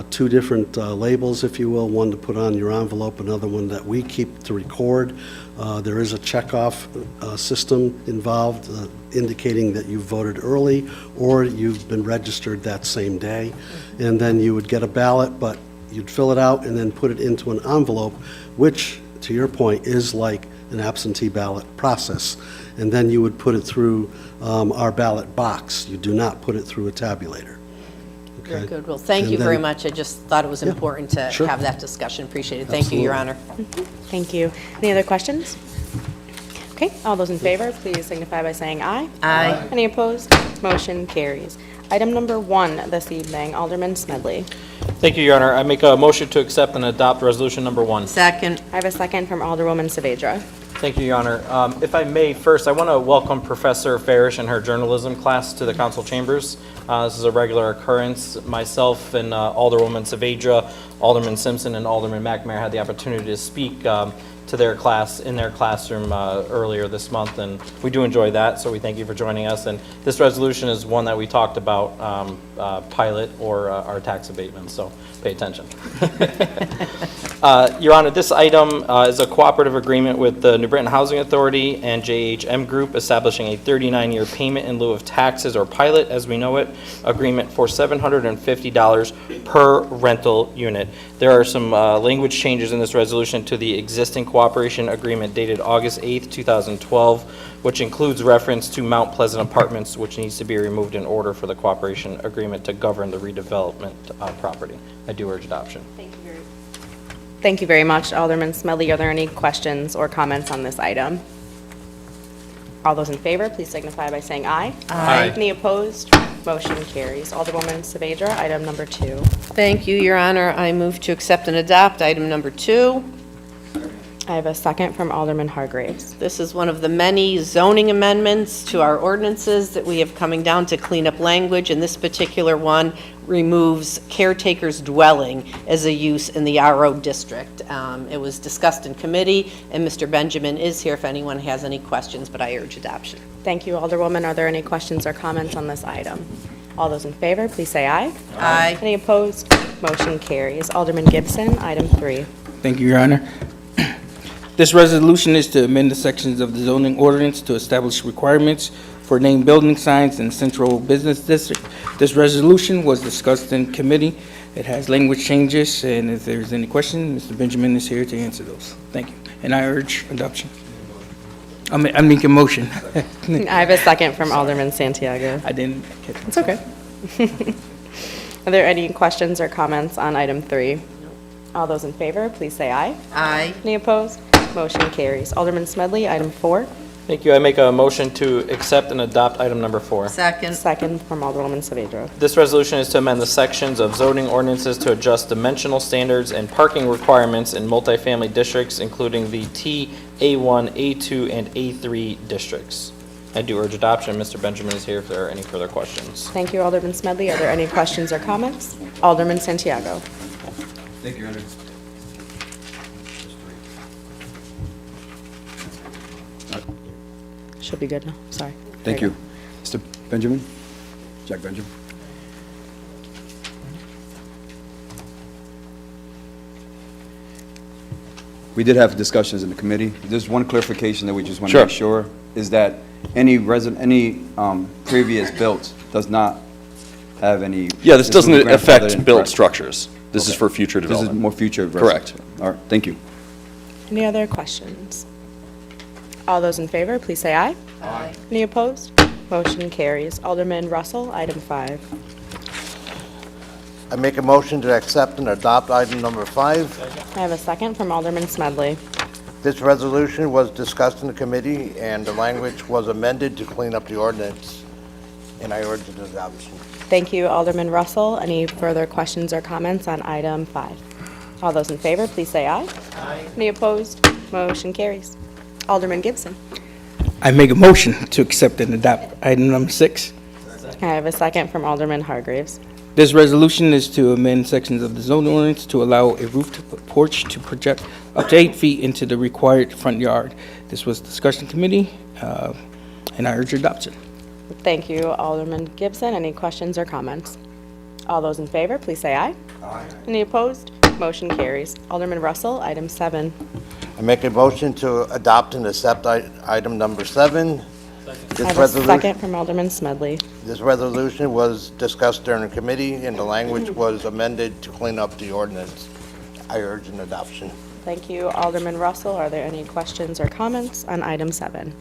2 different labels, if you will, one to put on your envelope, another one that we keep to record. There is a checkoff system involved indicating that you voted early or you've been registered that same day. And then you would get a ballot, but you'd fill it out and then put it into an envelope, which, to your point, is like an absentee ballot process. And then you would put it through our ballot box. You do not put it through a tabulator. Okay? Very good. Well, thank And you very then- much. I just thought it was important to sure. have that discussion. Appreciate it. Thank you, Your Honor. Thank you. Any other questions? Okay, all those in favor, please signify by saying aye. Aye. Any opposed? Motion carries. Item number 1 this evening, Alderman Smedley. Thank you, Your Honor. I make a motion to accept and adopt resolution number 1. Second. I have a second from Alderwoman Saavedra. Thank you, Your Honor. If I may, first, I want to welcome Professor Farish and her journalism class to the council chambers. This is a regular occurrence. Myself and Alderwoman Saavedra, Alderman Simpson, and Alderman McNamara had the opportunity to speak to their class in their classroom earlier this month, and we do enjoy that, so we thank you for joining us. And this resolution is one that we talked about, pilot or our tax abatement, so pay attention. Your Honor, this item is a cooperative agreement with the New Britain Housing Authority and JHM Group establishing a 39-year payment in lieu of taxes, or pilot as we know it, agreement for $750 per rental unit. There are some language changes in this resolution to the existing cooperation agreement dated August 8th, 2012, which includes reference to Mount Pleasant Apartments, which needs to be removed in order for the cooperation agreement to govern the redevelopment property. I do urge adoption. Thank you very much, Alderman Smedley. Are there any questions or comments on this item? All those in favor, please signify by saying aye. Aye. Any opposed? Motion carries. Alderwoman Saavedra, item number 2. Thank you, Your Honor. I move to accept and adopt item number 2. I have a second from Alderman Hargraves. This is one of the many zoning amendments to our ordinances that we have coming down to clean up language, and this particular one removes caretaker's dwelling as a use in the RO district. It was discussed in committee, and Mr. Benjamin is here if anyone has any questions, but I urge adoption. Thank you, Alderwoman. Are there any questions or comments on this item? All those in favor, please say aye. Aye. Any opposed? Motion carries. Alderman Gibson, item 3. Thank you, Your Honor. This resolution is to amend the sections of the zoning ordinance to establish requirements for named building signs in central business district. This resolution was discussed in committee. It has language changes, and if there's any question, Mr. Benjamin is here to answer those. Thank you. And I urge adoption. I make a motion. I have a second from Alderman Santiago. I didn't catch it. It's okay. Are there any questions or comments on item 3? All those in favor, please say aye. Aye. Any opposed? Motion carries. Alderman Smedley, item 4. Thank you. I make a motion to accept and adopt item number 4. Second. Second from Alderwoman Saavedra. This resolution is to amend the sections of zoning ordinances to adjust dimensional standards and parking requirements in multifamily districts, including the T, A1, A2, and A3 districts. I do urge adoption. Mr. Benjamin is here if there are any further questions. Thank you, Alderman Smedley. Are there any questions or comments? Alderman Santiago. Thank you, Your Honor. Should be good now. Sorry. Thank you. Mr. Benjamin? Jack Benjamin? We did have discussions in the committee. There's one clarification that we just want to Sure. make sure, is that any previous built does not have any... Yeah, this will be doesn't grandfathered affect in. built Correct. structures. This is Okay. for future This is development. more future. Correct. All right, thank you. Any other questions? All those in favor, please say aye. Aye. Any opposed? Motion carries. Alderman Russell, item 5. I make a motion to accept and adopt item number 5. I have a second from Alderman Smedley. This resolution was discussed in the committee, and the language was amended to clean up the ordinance, and I urge its adoption. Thank you, Alderman Russell. Any further questions or comments on item 5? All those in favor, please say aye. Aye. Any opposed? Motion carries. Alderman Gibson. I make a motion to accept and adopt item number 6. I have a second from Alderman Hargreaves. This resolution is to amend sections of the zoning ordinance to allow a roof porch to project up to 8 feet into the required front yard. This was discussed in committee, and I urge adoption. Thank you, Alderman Gibson. Any questions or comments? All those in favor, please say aye. Aye. Any opposed? Motion carries. Alderman Russell, item 7. I make a motion to adopt and accept item number 7. I have a second from Alderman Smedley. This resolution was discussed during the committee, and the language was amended to clean up the ordinance. I urge an adoption. Thank you, Alderman Russell. Are there any questions or comments on item 7?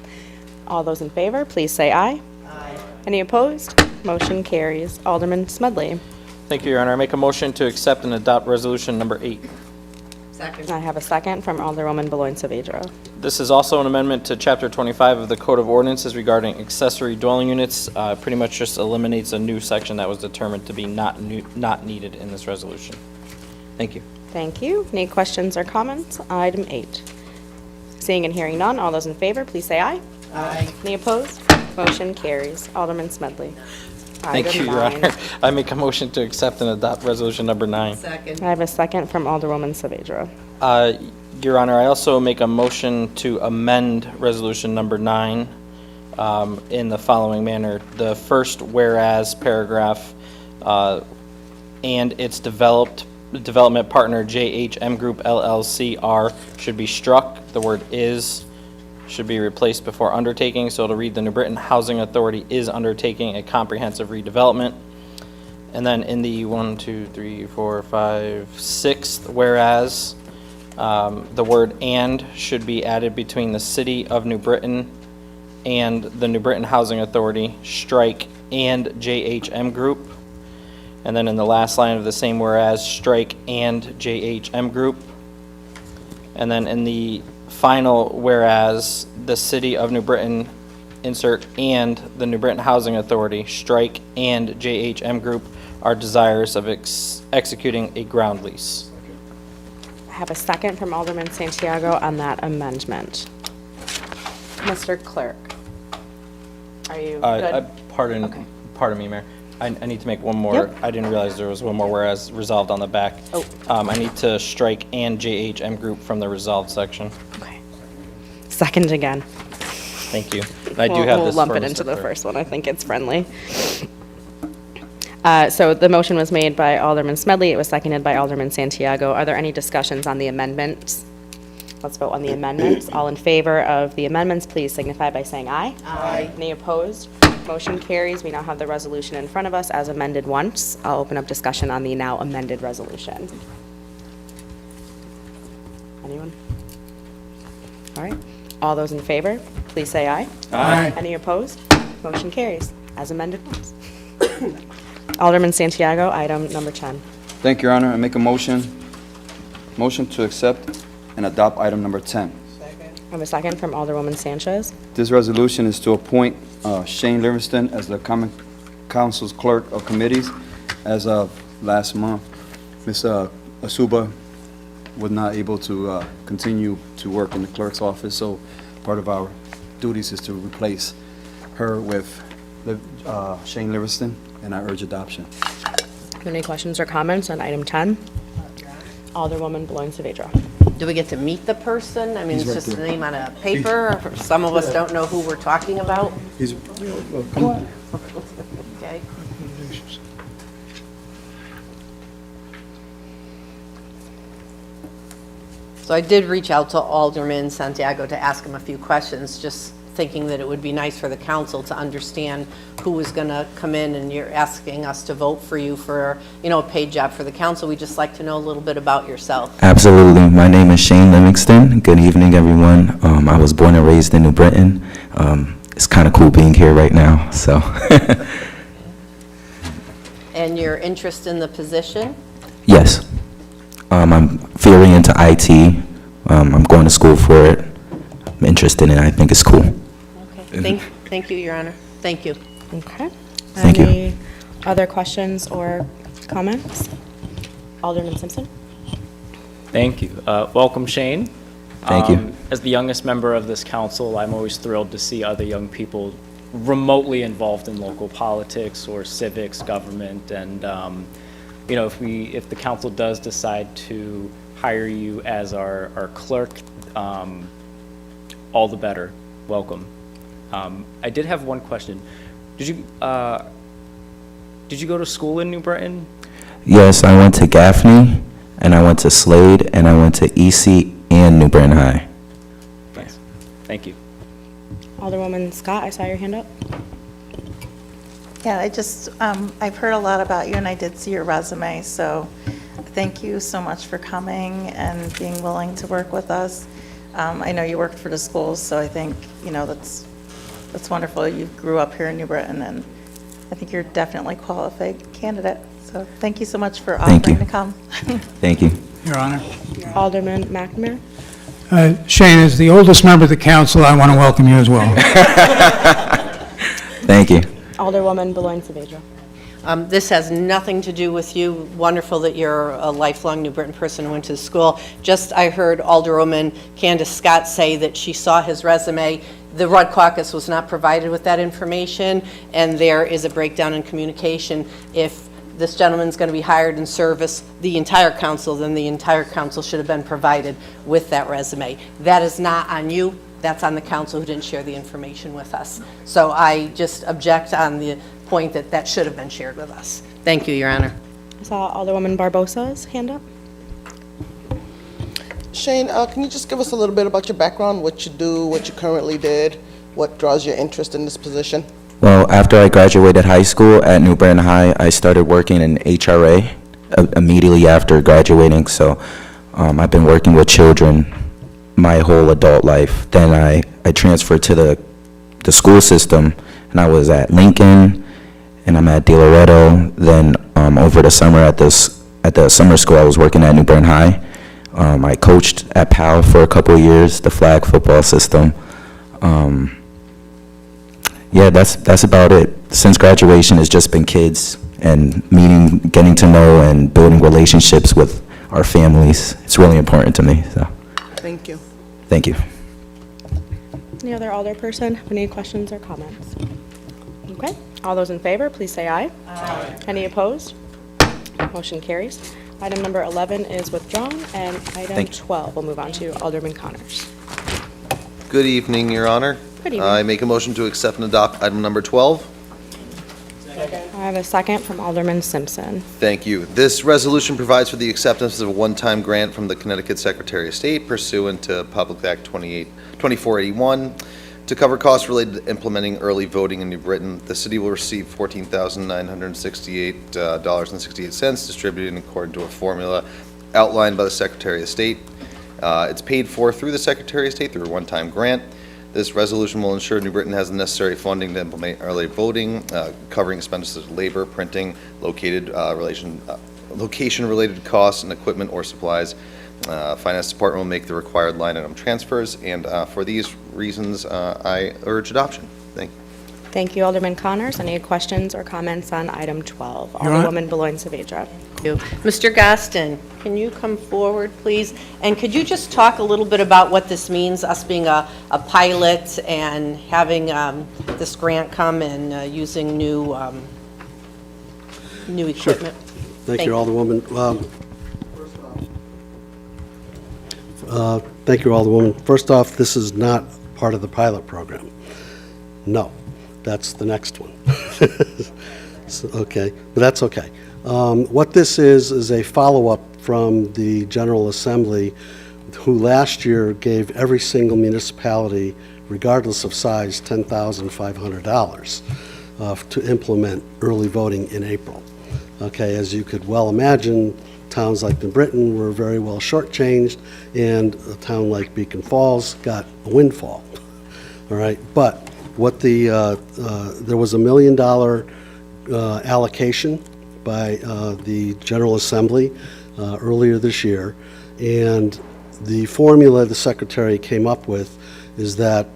All those in favor, please say aye. Aye. Any opposed? Motion carries. Alderman Smedley. Thank you, Your Honor. I make a motion to accept and adopt resolution number 8. Second. I have a second from Alderwoman Beloin Saavedra. This is also an amendment to Chapter 25 of the Code of Ordinances regarding accessory dwelling units. Pretty much just eliminates a new section that was determined to be not needed in this resolution. Thank you. Thank you. Any questions or comments? Item 8. Seeing and hearing none, all those in favor, please say aye. Aye. Any opposed? Motion carries. Alderman Smedley. Thank Item you, Your 9. Honor. I make a motion to accept and adopt resolution number 9. Second. I have a second from Alderwoman Saavedra. Your Honor, I also make a motion to amend resolution number 9 in the following manner. The first whereas paragraph and its development partner JHM Group LLC should be struck. The word is should be replaced before undertaking, so it'll read the New Britain Housing Authority is undertaking a comprehensive redevelopment. And then in the 6th whereas, the word and should be added between the City of New Britain and the New Britain Housing Authority, strike and JHM Group. And then in the last line of the same whereas, strike and JHM Group. And then in the final whereas, the City of New Britain, insert and the New Britain Housing Authority, strike and JHM Group are desirous of executing a ground lease. I have a second from Alderman Santiago on that amendment. Mr. Clerk, are you good? Pardon me, Mayor. I need to make one more. Yep. I didn't realize there was one more whereas resolved on the back. Oh. I need to strike and JHM Group from the resolved section. Okay. Second again. Thank you. I do have We'll this lump for it into Mr. the Clerk. first one. I think it's friendly. So the motion was made by Alderman Smedley. It was seconded by Alderman Santiago. Are there any discussions on the amendments? Let's vote on the amendments. All in favor of the amendments, please signify by saying aye. Aye. Any opposed? Motion carries. We now have the resolution in front of us as amended once. I'll open up discussion on the now amended resolution. Anyone? All right. All those in favor, please say aye. Aye. Any opposed? Motion carries as amended once. Alderman Santiago, item number 10. Thank you, Your Honor. I make a motion Motion to accept and adopt item number 10. I have a second from Alderwoman Sanchez. This resolution is to appoint Shane Livingston as the Common Council's clerk of committees as of last month. Ms. Asuba was not able to continue to work in the clerk's office, so part of our duties is to replace her with Shane Livingston, and I urge adoption. Any questions or comments on item 10? Alderwoman Beloin Saavedra. Do we get to meet the person? I mean, He's it's right just a there. name on a paper. Some of us don't know who we're talking about. He's, come on. Okay. So I did reach out to Alderman Santiago to ask him a few questions, just thinking that it would be nice for the council to understand who was going to come in, and you're asking us to vote for you for, a paid job for the council. We'd just like to know a little bit about yourself. Absolutely. My name is Shane Livingston. Good evening, everyone. I was born and raised in New Britain. It's kind of cool being here right now, so. And your interest in the position? Yes. I'm very into IT. I'm going to school for it. I'm interested in it. I think it's cool. Okay. Thank you, Your Honor. Thank you. Okay. Thank you. Any other questions or comments? Alderman Simpson? Thank you. Welcome, Shane. Thank you. As the youngest member of this council, I'm always thrilled to see other young people remotely involved in local politics or civics, government, and if the council does decide to hire you as our clerk, all the better. Welcome. I did have one question. Did you go to school in New Britain? Yes, I went to Gaffney, and I went to Slade, and I went to EC and New Britain High. Nice. Thank you. Alderwoman Scott, I saw your hand up. Yeah, I've heard a lot about you, and I did see your resume, so thank you so much for coming and being willing to work with us. I know you worked for the schools, so I think, that's wonderful. You grew up here in New Britain, and I think you're definitely a qualified candidate. So thank you so much for Thank you. offering to come. Thank you. Your Honor. Alderman McNamara? Shane, as the oldest member of the council, I want to welcome you as well. Thank you. Alderwoman Beloin Saavedra. This has nothing to do with you. Wonderful that you're a lifelong New Britain person who went to school. I heard Alderwoman Candace Scott say that she saw his resume. The Rudd Caucus was not provided with that information, and there is a breakdown in communication. If this gentleman's going to be hired and service the entire council, then the entire council should have been provided with that resume. That is not on you. That's on the council who didn't share the information with us. So I just object on the point that should have been shared with us. Thank you, Your Honor. I saw Alderwoman Barbosa's hand up. Shane, can you just give us a little bit about your background, what you do, what you currently did, what draws your interest in this position? Well, after I graduated high school at New Britain High, I started working in HRA immediately after graduating. So I've been working with children my whole adult life. Then I transferred to the school system, and I was at Lincoln, and I'm at De Loretto. Then over the summer at the summer school, I was working at New Britain High. I coached at PAL for a couple of years, the flag football system. Yeah, that's about it. Since graduation, it's just been kids and meeting, getting to know, and building relationships with our families. It's really important to me. So, Thank you. thank you. Any other alderperson have any questions or comments? Okay, all those in favor, please say aye. Aye. Any opposed? Motion carries. Item number 11 is withdrawn, and item Thank you. 12, we'll move on to Alderman Connors. Good evening, Your Honor. Good evening. I make a motion to accept and adopt item number 12. I have a second from Alderman Simpson. Thank you. This resolution provides for the acceptance of a one-time grant from the Connecticut Secretary of State pursuant to Public Act 2481 to cover costs related to implementing early voting in New Britain. The city will receive $14,968.68 distributed according to a formula outlined by the Secretary of State. It's paid for through the Secretary of State through a one-time grant. This resolution will ensure New Britain has the necessary funding to implement early voting, covering expenses of labor, printing, location-related costs, and equipment or supplies. Finance Department will make the required line item transfers, and for these reasons, I urge adoption. Thank you. Thank you, Alderman Connors. Any questions or comments on item 12? Your Honor. Alderwoman Beloin Saavedra. Mr. Gaston, can you come forward, please? And could you just talk a little bit about what this means, us being a pilot and having this grant come and using new equipment? Thank you, Alderwoman. Thank you, Alderwoman. First off, this is not part of the pilot program. No, that's the next one. So, okay, but that's okay. What this is a follow-up from the General Assembly, who last year gave every single municipality, regardless of size, $10,500 to implement early voting in April. Okay, as you could well imagine, towns like New Britain were very well shortchanged, and a town like Beacon Falls got a windfall. All right, but what there was $1 million allocation by the General Assembly earlier this year, and the formula the Secretary came up with is that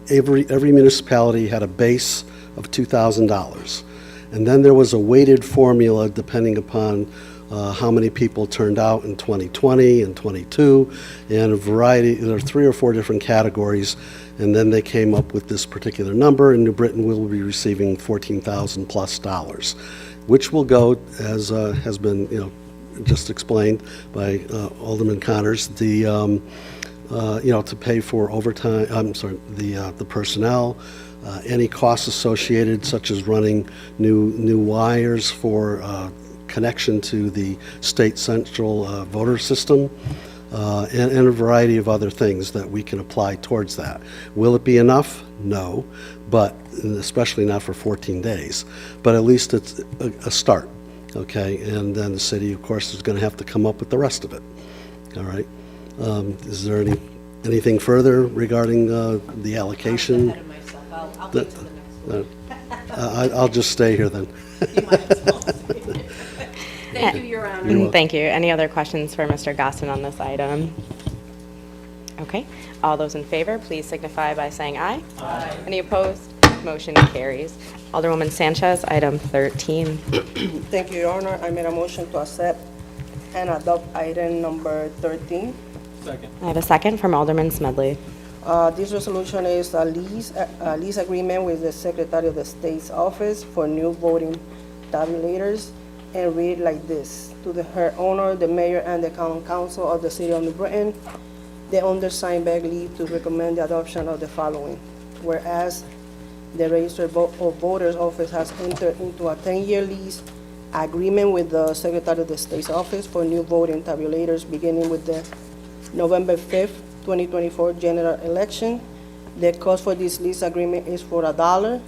every municipality had a base of $2,000, and then there was a weighted formula depending upon how many people turned out in 2020 and 22, and a variety. There are 3 or 4 different categories, and then they came up with this particular number, and New Britain will be receiving $14,000 plus, which will go, as has been just explained by Alderman Connors, to pay for overtime. I'm sorry, the personnel, any costs associated, such as running new wires for connection to the state central voter system, and a variety of other things that we can apply towards that. Will it be enough? No, but especially not for 14 days. But at least it's a start, okay? And then the city, of course, is going to have to come up with the rest of it. All right. Is there anything further regarding the allocation? I'm ahead of myself. I'll wait till the next one. I'll just stay here then. Thank you, Your Honor. Thank you. Any other questions for Mr. Gaston on this item? Okay. All those in favor, please signify by saying aye. Aye. Any opposed? Motion carries. Alderwoman Sanchez, item 13. Thank you, Your Honor. I made a motion to accept and adopt item number 13. Second. I have a second from Alderman Smedley. This resolution is a lease agreement with the Secretary of the State's office for new voting tabulators, and read like this: to her owner, the mayor, and the common council of the city of New Britain, the undersigned beg leave to recommend the adoption of the following. Whereas the Register of Voters Office has entered into a 10-year lease agreement with the Secretary of the State's office for new voting tabulators beginning with the November 5th, 2024 general election. The cost for this lease agreement is for $1.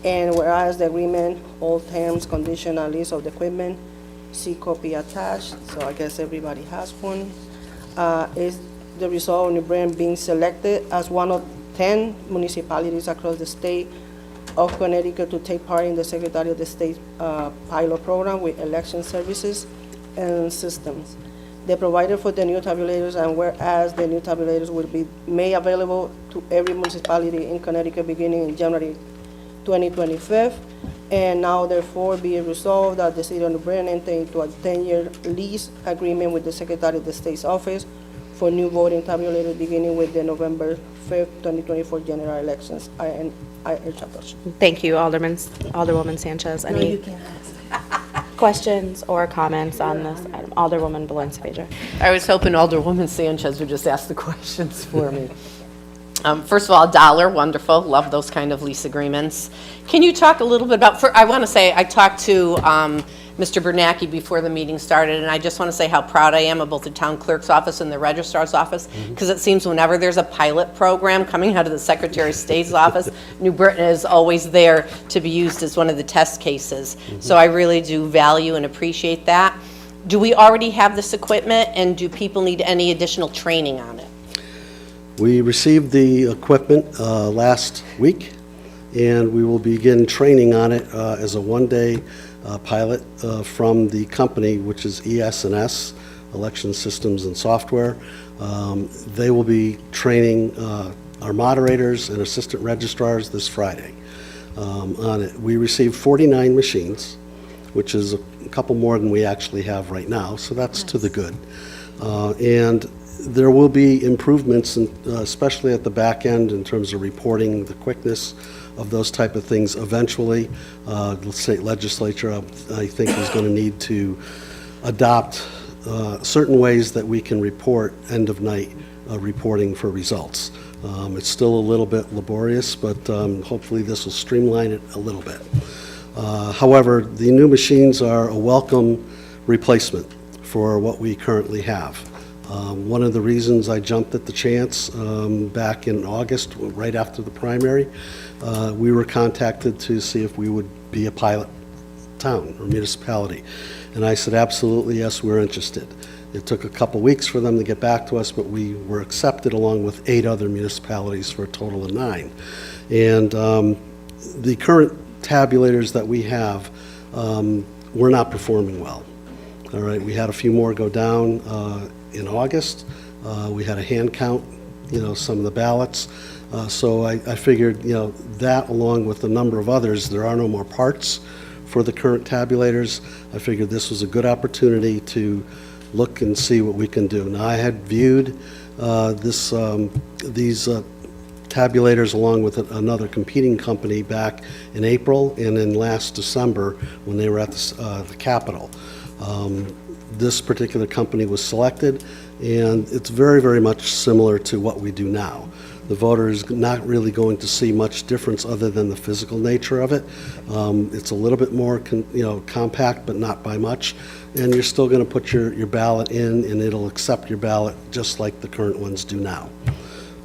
And whereas the agreement, all terms, condition, and list of the equipment, see copy attached, so I guess everybody has one, is the result of New Britain being selected as one of 10 municipalities across the state of Connecticut to take part in the Secretary of the State pilot program with election services and systems. They provided for the new tabulators, and whereas the new tabulators will be made available to every municipality in Connecticut beginning in January 2025, and now therefore be it resolved that the city of New Britain enter into a 10-year lease agreement with the Secretary of the State's office for new voting tabulators beginning with the November 5th, 2024 general elections. I urge adoption. Thank you, Alderwoman Sanchez. Any questions or comments on this item? Alderwoman Beloin Saavedra. I was hoping Alderwoman Sanchez would just ask the questions for me. First of all, $1, wonderful. Love those kind of lease agreements. Can you talk a little bit about, I want to say, I talked to Mr. Bernacki before the meeting started, and I just want to say how proud I am of both the town clerk's office and the registrar's office, because it seems whenever there's a pilot program coming out of the Secretary of State's office, New Britain is always there to be used as one of the test cases. So I really do value and appreciate that. Do we already have this equipment, and do people need any additional training on it? We received the equipment last week, and we will begin training on it as a one-day pilot from the company, which is ES&S election systems and software. They will be training our moderators and assistant registrars this Friday on it. We received 49 machines, which is a couple more than we actually have right now, so that's to the good. And there will be improvements, especially at the back end, in terms of reporting, the quickness of those type of things. Eventually, the state legislature, I think, is going to need to adopt certain ways that we can report end-of-night reporting for results. It's still a little bit laborious, but hopefully this will streamline it a little bit. However, the new machines are a welcome replacement for what we currently have. One of the reasons I jumped at the chance back in August, right after the primary, we were contacted to see if we would be a pilot town or municipality. And I said, absolutely, yes, we're interested. It took a couple weeks for them to get back to us, but we were accepted along with 8 other municipalities for a total of 9. And the current tabulators that we have were not performing well. All right, we had a few more go down in August. We had a hand count, some of the ballots. So I figured, that along with a number of others, there are no more parts for the current tabulators. I figured this was a good opportunity to look and see what we can do. Now, I had viewed these tabulators along with another competing company back in April and in last December when they were at the Capitol. This particular company was selected, and it's very, very much similar to what we do now. The voter is not really going to see much difference other than the physical nature of it. It's a little bit more compact, but not by much. And you're still going to put your ballot in, and it'll accept your ballot just like the current ones do now.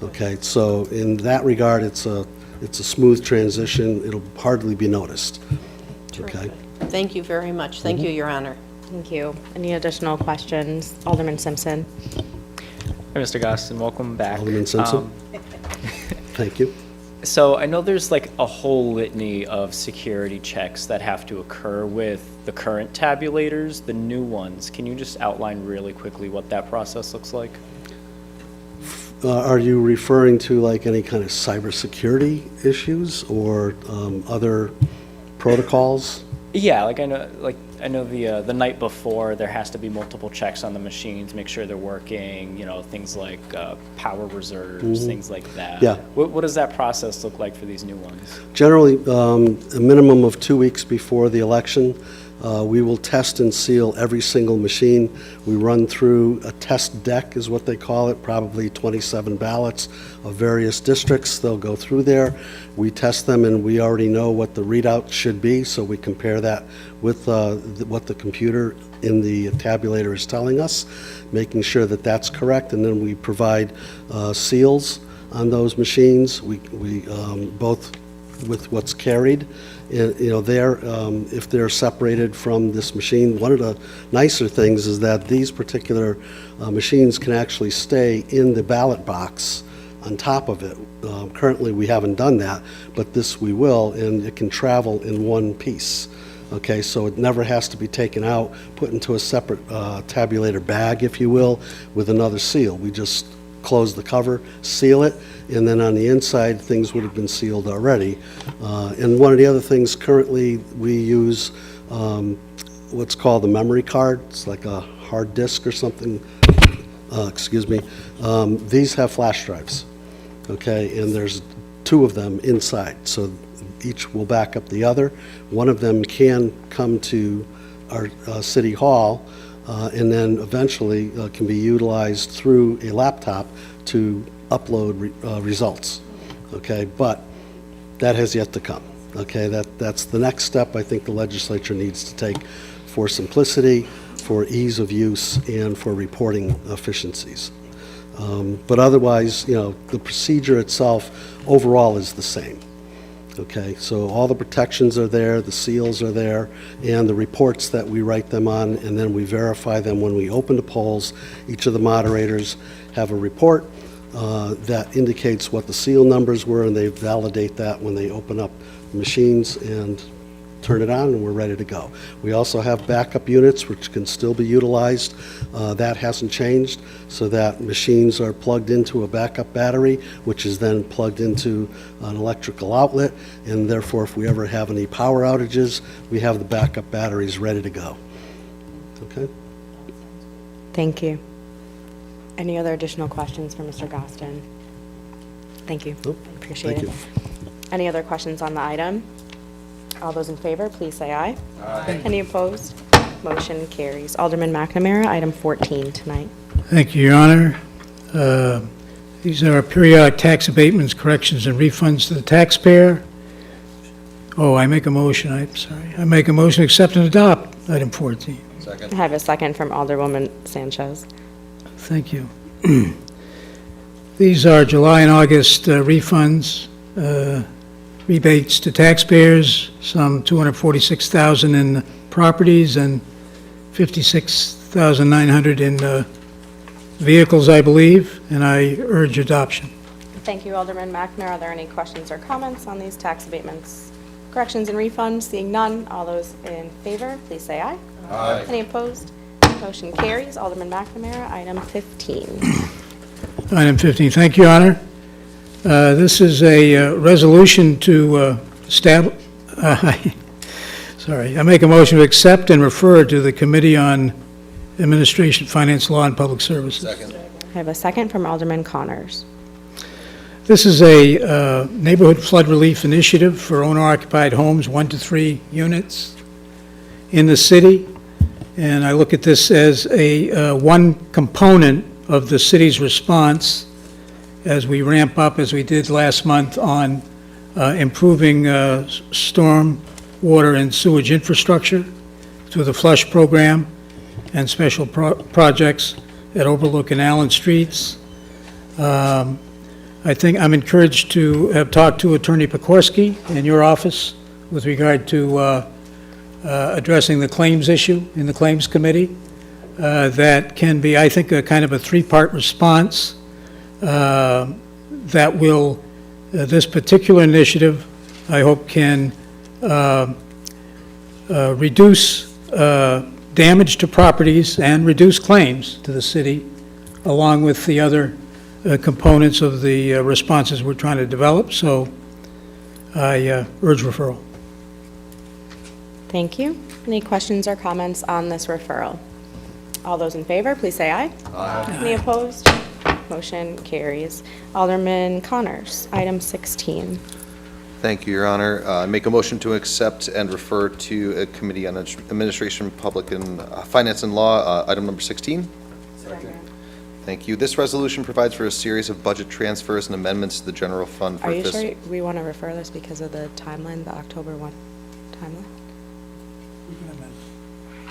Okay, so in that regard, it's a smooth transition. It'll hardly be noticed. Okay. Thank you very much. Thank you, Your Honor. Thank you. Any additional questions? Alderman Simpson. Hi, Mr. Gostin, welcome back. Alderman Simpson. Thank you. So I know there's like a whole litany of security checks that have to occur with the current tabulators, the new ones. Can you just outline really quickly what that process looks like? Are you referring to like any kind of cybersecurity issues or other protocols? Yeah, I know the night before there has to be multiple checks on the machines, make sure they're working. Things like power reserves, things like that. Yeah. What does that process look like for these new ones? Generally, a minimum of 2 weeks before the election, we will test and seal every single machine. We run through a test deck, is what they call it, probably 27 ballots of various districts. They'll go through there. We test them, and we already know what the readout should be, so we compare that with what the computer in the tabulator is telling us, making sure that that's correct, and then we provide seals on those machines. We both with what's carried. If they're separated from this machine, one of the nicer things is that these particular machines can actually stay in the ballot box on top of it. Currently, we haven't done that, but this we will, and it can travel in one piece. Okay, so it never has to be taken out, put into a separate tabulator bag, if you will, with another seal. We just close the cover, seal it, and then on the inside, things would have been sealed already. And one of the other things, currently, we use what's called the memory card. It's like a hard disk or something. Excuse me. These have flash drives, okay, and there's 2 of them inside, so each will back up the other. One of them can come to our City Hall, and then eventually can be utilized through a laptop to upload results, okay? But that has yet to come, okay? That's the next step I think the legislature needs to take for simplicity, for ease of use, and for reporting efficiencies. But otherwise, the procedure itself overall is the same. Okay, so all the protections are there, the seals are there, and the reports that we write them on, and then we verify them when we open the polls. Each of the moderators have a report that indicates what the seal numbers were, and they validate that when they open up machines, and turn it on, and we're ready to go. We also have backup units which can still be utilized. That hasn't changed, so that machines are plugged into a backup battery, which is then plugged into an electrical outlet, and therefore, if we ever have any power outages, we have the backup batteries ready to go. Okay? Thank you. Any other additional questions for Mr. Gostin? Thank you. Nope. Appreciate Thank it. you. Any other questions on the item? All those in favor, please say aye. Aye. Any opposed? Motion carries. Alderman McNamara, item 14 tonight. Thank you, Your Honor. These are periodic tax abatements, corrections, and refunds to the taxpayer. Oh, I make a motion, I'm sorry. I make a motion to accept and adopt item 14. I have a second from Alderwoman Sanchez. Thank you. These are July and August refunds, rebates to taxpayers, some $246,000 in properties and $56,900 in vehicles, I believe, and I urge adoption. Thank you, Alderman McNamara. Are there any questions or comments on these tax abatements, corrections, and refunds? Seeing none, all those in favor, please say aye. Aye. Any opposed? Motion carries. Alderman McNamara, item 15. Item 15, thank you, Your Honor. This is a resolution to establish, sorry, I make a motion to accept and refer to the Committee on Administration, Finance, Law, and Public Services. Second. I have a second from Alderman Connors. This is a neighborhood flood relief initiative for owner-occupied homes, 1 to 3 units in the city. And I look at this as a one component of the city's response as we ramp up, as we did last month, on improving storm water and sewage infrastructure through the flush program and special projects at Overlook and Allen Streets. I think I'm encouraged to have talked to Attorney Pekorski in your office with regard to addressing the claims issue in the Claims Committee. That can be, I think, a kind of a three-part response that will, this particular initiative, I hope, can reduce damage to properties and reduce claims to the city, along with the other components of the responses we're trying to develop. So I urge referral. Thank you. Any questions or comments on this referral? All those in favor, please say aye. Aye. Any opposed? Motion carries. Alderman Connors, item 16. Thank you, Your Honor. I make a motion to accept and refer to a Committee on Administration, Public and Finance and Law, item number 16. Second. Thank you. This resolution provides for a series of budget transfers and amendments to the general fund for Are you sure we want to refer this because of the timeline, the October 1 timeline?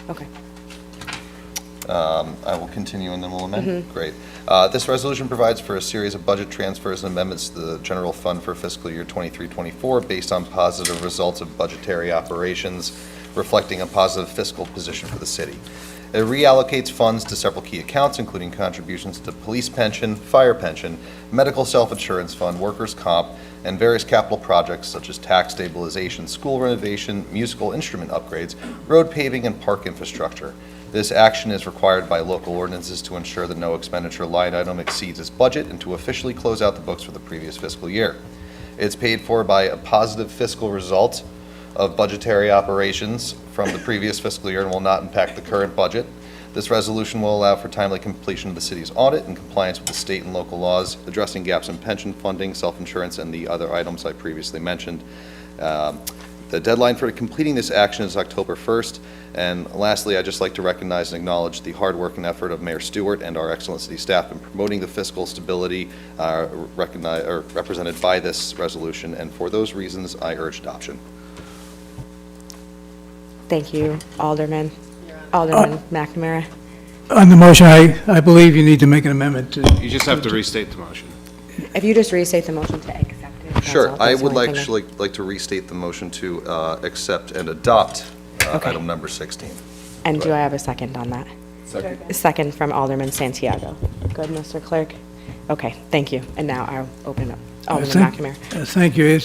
Okay. I will continue and then we'll amend. Great. This resolution provides for a series of budget transfers and amendments to the general fund for fiscal year 23-24 based on positive results of budgetary operations reflecting a positive fiscal position for the city. It reallocates funds to several key accounts, including contributions to police pension, fire pension, medical self-insurance fund, workers' comp, and various capital projects such as tax stabilization, school renovation, musical instrument upgrades, road paving, and park infrastructure. This action is required by local ordinances to ensure that no expenditure line item exceeds its budget and to officially close out the books for the previous fiscal year. It's paid for by a positive fiscal result of budgetary operations from the previous fiscal year and will not impact the current budget. This resolution will allow for timely completion of the city's audit in compliance with the state and local laws addressing gaps in pension funding, self-insurance, and the other items I previously mentioned. The deadline for completing this action is October 1st. And lastly, I'd just like to recognize and acknowledge the hard work and effort of Mayor Stewart and our excellent city staff in promoting the fiscal stability represented by this resolution. And for those reasons, I urge adoption. Thank you, Alderman. Alderman McNamara. On the motion, I believe you need to make an amendment to. You just have to restate the motion. If you just restate the motion to accept it. that's Sure. all. I That's would the only thing like to restate the motion to accept and adopt item number 16. And do I have a second on that? Second. A second from Alderman Santiago. Good, Mr. Clerk? Okay, thank you. And now I'll open up. Alderman McNamara. Thank you.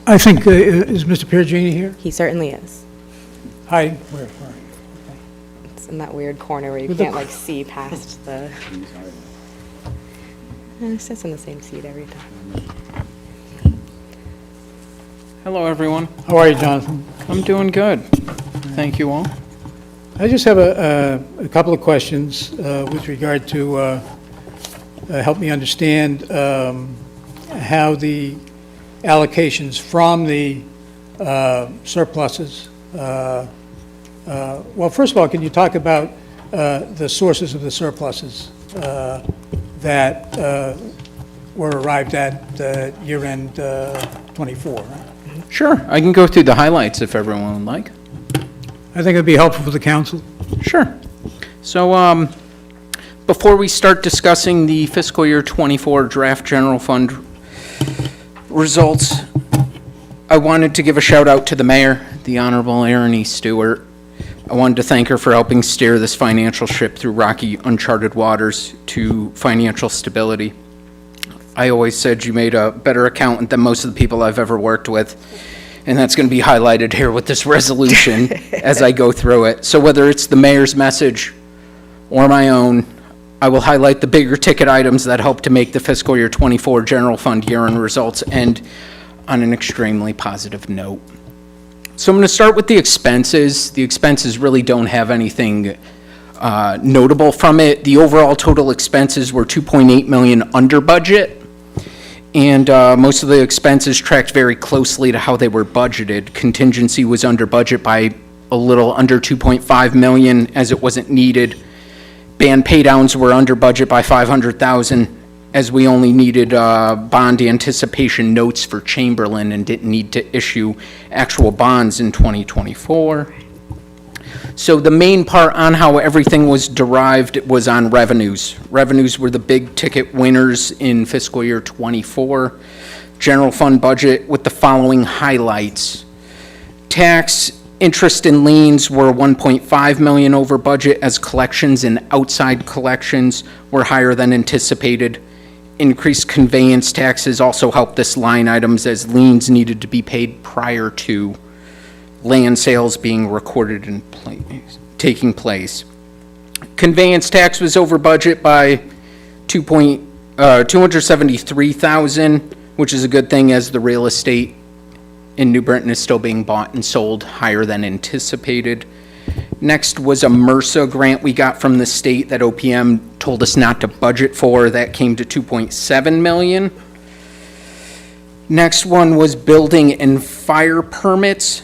I think, is Mr. Perugini here? He certainly is. Hi, where? It's in that weird corner where you With the- can't like see past the. It sits in the same seat every time. Hello, everyone. How are you, Jonathan? I'm doing good. Thank you all. I just have a couple of questions with regard to, help me understand how the allocations from the surpluses, well, first of all, can you talk about the sources of the surpluses that were arrived at year-end '24? Sure, I can go through the highlights if everyone would like. I think it'd be helpful for the council. Sure. So, before we start discussing the fiscal year '24 draft general fund results, I wanted to give a shout out to the mayor, the Honorable Erin E. Stewart. I wanted to thank her for helping steer this financial ship through rocky, uncharted waters to financial stability. I always said you made a better accountant than most of the people I've ever worked with, and that's going to be highlighted here with this resolution as I go through it. So whether it's the mayor's message or my own, I will highlight the bigger ticket items that help to make the fiscal year '24 general fund year-end results end on an extremely positive note. So I'm going to start with the expenses. The expenses really don't have anything notable from it. The overall total expenses were 2.8 million under budget, and most of the expenses tracked very closely to how they were budgeted. Contingency was under budget by a little under 2.5 million as it wasn't needed. Band paydowns were under budget by 500,000 as we only needed bond anticipation notes for Chamberlain and didn't need to issue actual bonds in 2024. So the main part on how everything was derived was on revenues. Revenues were the big ticket winners in fiscal year '24. General fund budget with the following highlights. Tax, interest, and liens were 1.5 million over budget as collections and outside collections were higher than anticipated. Increased conveyance taxes also helped this line items as liens needed to be paid prior to land sales being recorded and taking place. Conveyance tax was over budget by 273,000, which is a good thing as the real estate in New Britain is still being bought and sold higher than anticipated. Next was a MRSA grant we got from the state that OPM told us not to budget for. That came to 2.7 million. Next one was building and fire permits.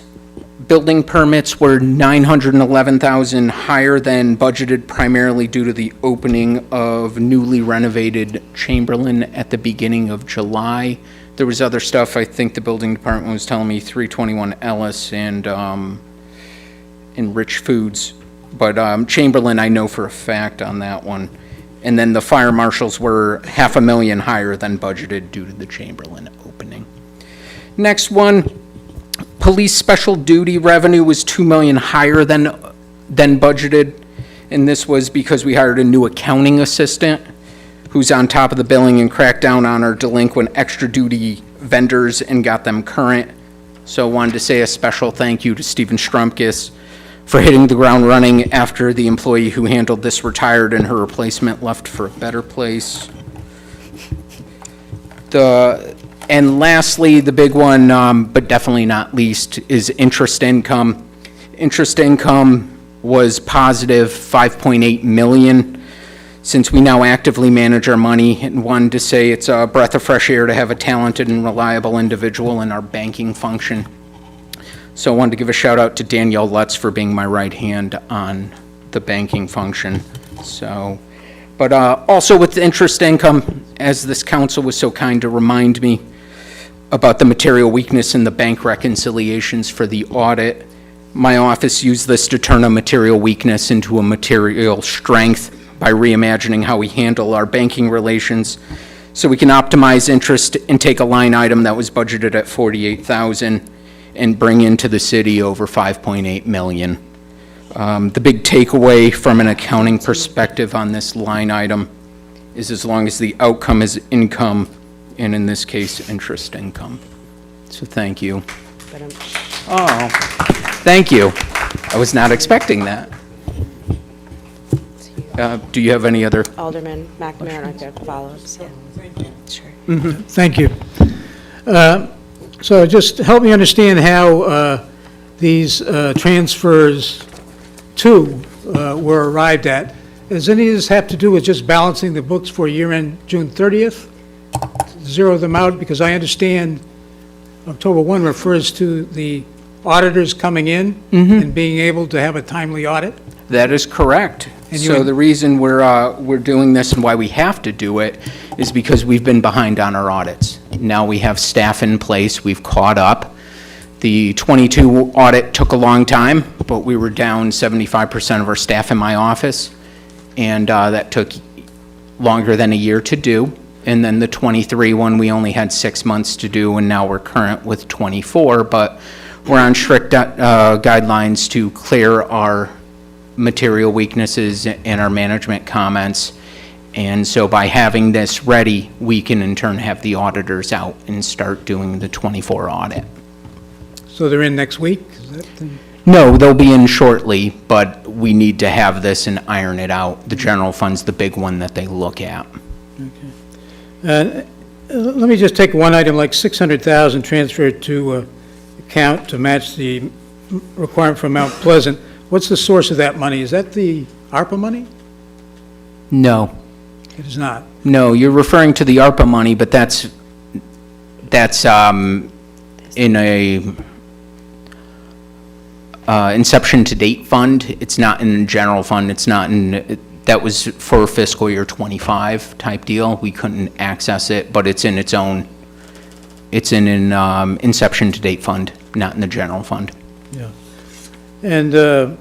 Building permits were 911,000 higher than budgeted, primarily due to the opening of newly renovated Chamberlain at the beginning of July. There was other stuff, I think the building department was telling me, 321 Ellis and Rich Foods. But Chamberlain, I know for a fact on that one. And then the fire marshals were 500,000 higher than budgeted due to the Chamberlain opening. Next one, police special duty revenue was 2 million higher than budgeted. And this was because we hired a new accounting assistant who's on top of the billing and cracked down on our delinquent extra duty vendors and got them current. So I wanted to say a special thank you to Stephen Strumpkis for hitting the ground running after the employee who handled this retired and her replacement left for a better place. And lastly, the big one, but definitely not least, is interest income. Interest income was positive 5.8 million. Since we now actively manage our money, and wanted to say it's a breath of fresh air to have a talented and reliable individual in our banking function. So I wanted to give a shout out to Danielle Lutz for being my right hand on the banking function. So, but also with the interest income, as this council was so kind to remind me about the material weakness in the bank reconciliations for the audit, my office used this to turn a material weakness into a material strength by reimagining how we handle our banking relations so we can optimize interest and take a line item that was budgeted at 48,000 and bring into the city over 5.8 million. The big takeaway from an accounting perspective on this line item is as long as the outcome is income, and in this case, interest income. So thank you. Oh, thank you. I was not expecting that. Do you have any other? Alderman McNamara, are there follow-ups? Yeah. Sure. Thank you. So just help me understand how these transfers were arrived at. Does any of this have to do with just balancing the books for year-end June 30th? Zero them out, because I understand October 1 refers to the auditors coming in and being able to have a timely audit? That is correct. And So the reason we're doing this and why we have to do it is because we've been behind on our audits. Now we have staff in place, we've caught up. The 22 audit took a long time, but we were down 75% of our staff in my office, and that took longer than a year to do. And then the 23 one, we only had 6 months to do, and now we're current with 24, but we're on strict guidelines to clear our material weaknesses and our management comments. And so by having this ready, we can in turn have the auditors out and start doing the 24 audit. So they're in next week? Is that the- No, they'll be in shortly, but we need to have this and iron it out. The general fund's the big one that they look at. Let me just take one item, like 600,000 transferred to account to match the requirement for Mount Pleasant. What's the source of that money? Is that the ARPA money? No. It is not. No, you're referring to the ARPA money, but that's in a inception to date fund. It's not in the general fund. It's not in, that was for fiscal year 25 type deal. We couldn't access it, but it's in its own, it's in an inception to date fund, not in the general fund. Yeah. And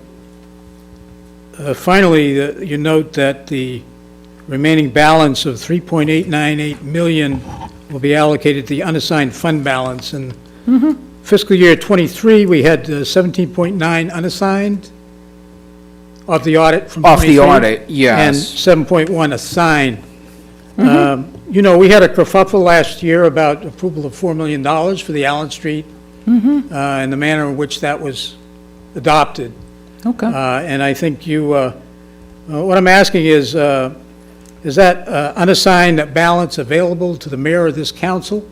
finally, you note that the remaining balance of 3.898 million will be allocated to the unassigned fund balance. And fiscal year 23, we had 17.9 unassigned of the audit from 23. Off the audit, yes. And 7.1 assigned. You know, we had a kerfuffle last year about approval of $4 million for the Allen Street and the manner in which that was adopted. Okay. And I think you, what I'm asking is that unassigned balance available to the mayor of this council?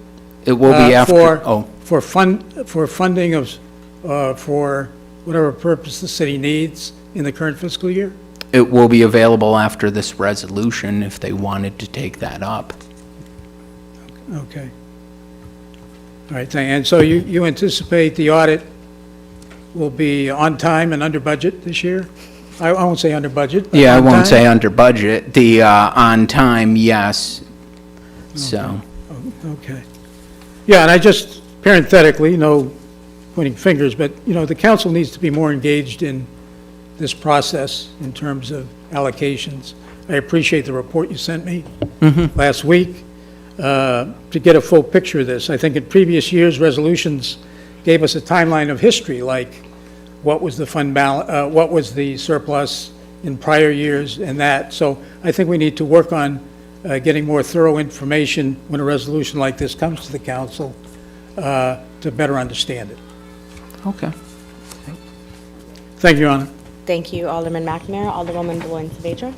It will be after, For funding of, for whatever purpose the city needs in the current fiscal year? It will be available after this resolution if they wanted to take that up. Okay. All right, and so you anticipate the audit will be on time and under budget this year? I won't say under budget. But Yeah, I on won't time? say under budget. The on time, yes. So, Okay. Yeah, and I just parenthetically, no pointing fingers, but, you know, the council needs to be more engaged in this process in terms of allocations. I appreciate the report you sent me last week to get a full picture of this. I think in previous years, resolutions gave us a timeline of history, like what was the fund balance, what was the surplus in prior years and that. So I think we need to work on getting more thorough information when a resolution like this comes to the council to better understand it. okay. Thank you, Your Honor. Thank you, Alderman McNamara. Alderwoman Deloitte Saavedra.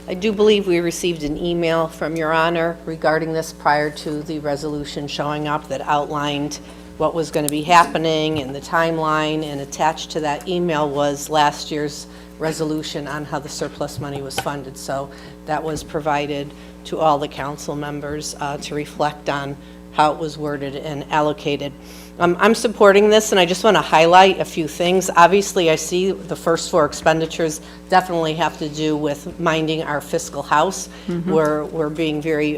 I do believe we received an email from Your Honor regarding this prior to the resolution showing up that outlined what was going to be happening and the timeline, and attached to that email was last year's resolution on how the surplus money was funded. So that was provided to all the council members to reflect on how it was worded and allocated. I'm supporting this, and I just want to highlight a few things. Obviously, I see the first four expenditures definitely have to do with minding our fiscal house. We're being very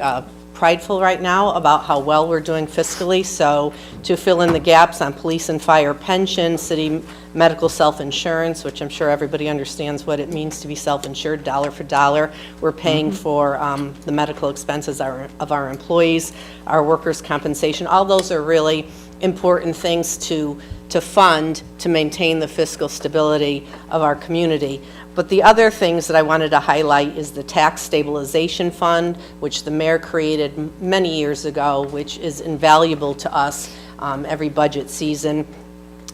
prideful right now about how well we're doing fiscally, so to fill in the gaps on police and fire pension, city medical self-insurance, which I'm sure everybody understands what it means to be self-insured, dollar for dollar. We're paying for the medical expenses of our employees, our workers' compensation. All those are really important things to fund to maintain the fiscal stability of our community. But the other things that I wanted to highlight is the tax stabilization fund, which the mayor created many years ago, which is invaluable to us every budget season,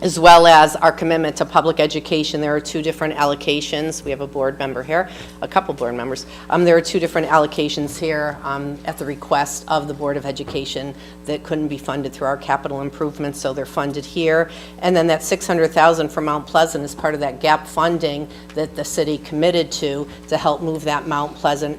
as well as our commitment to public education. There are two different allocations. We have a board member here, a couple board members. There are two different allocations here at the request of the Board of Education that couldn't be funded through our capital improvements, so they're funded here. And then that $600,000 for Mount Pleasant is part of that gap funding that the city committed to help move that Mount Pleasant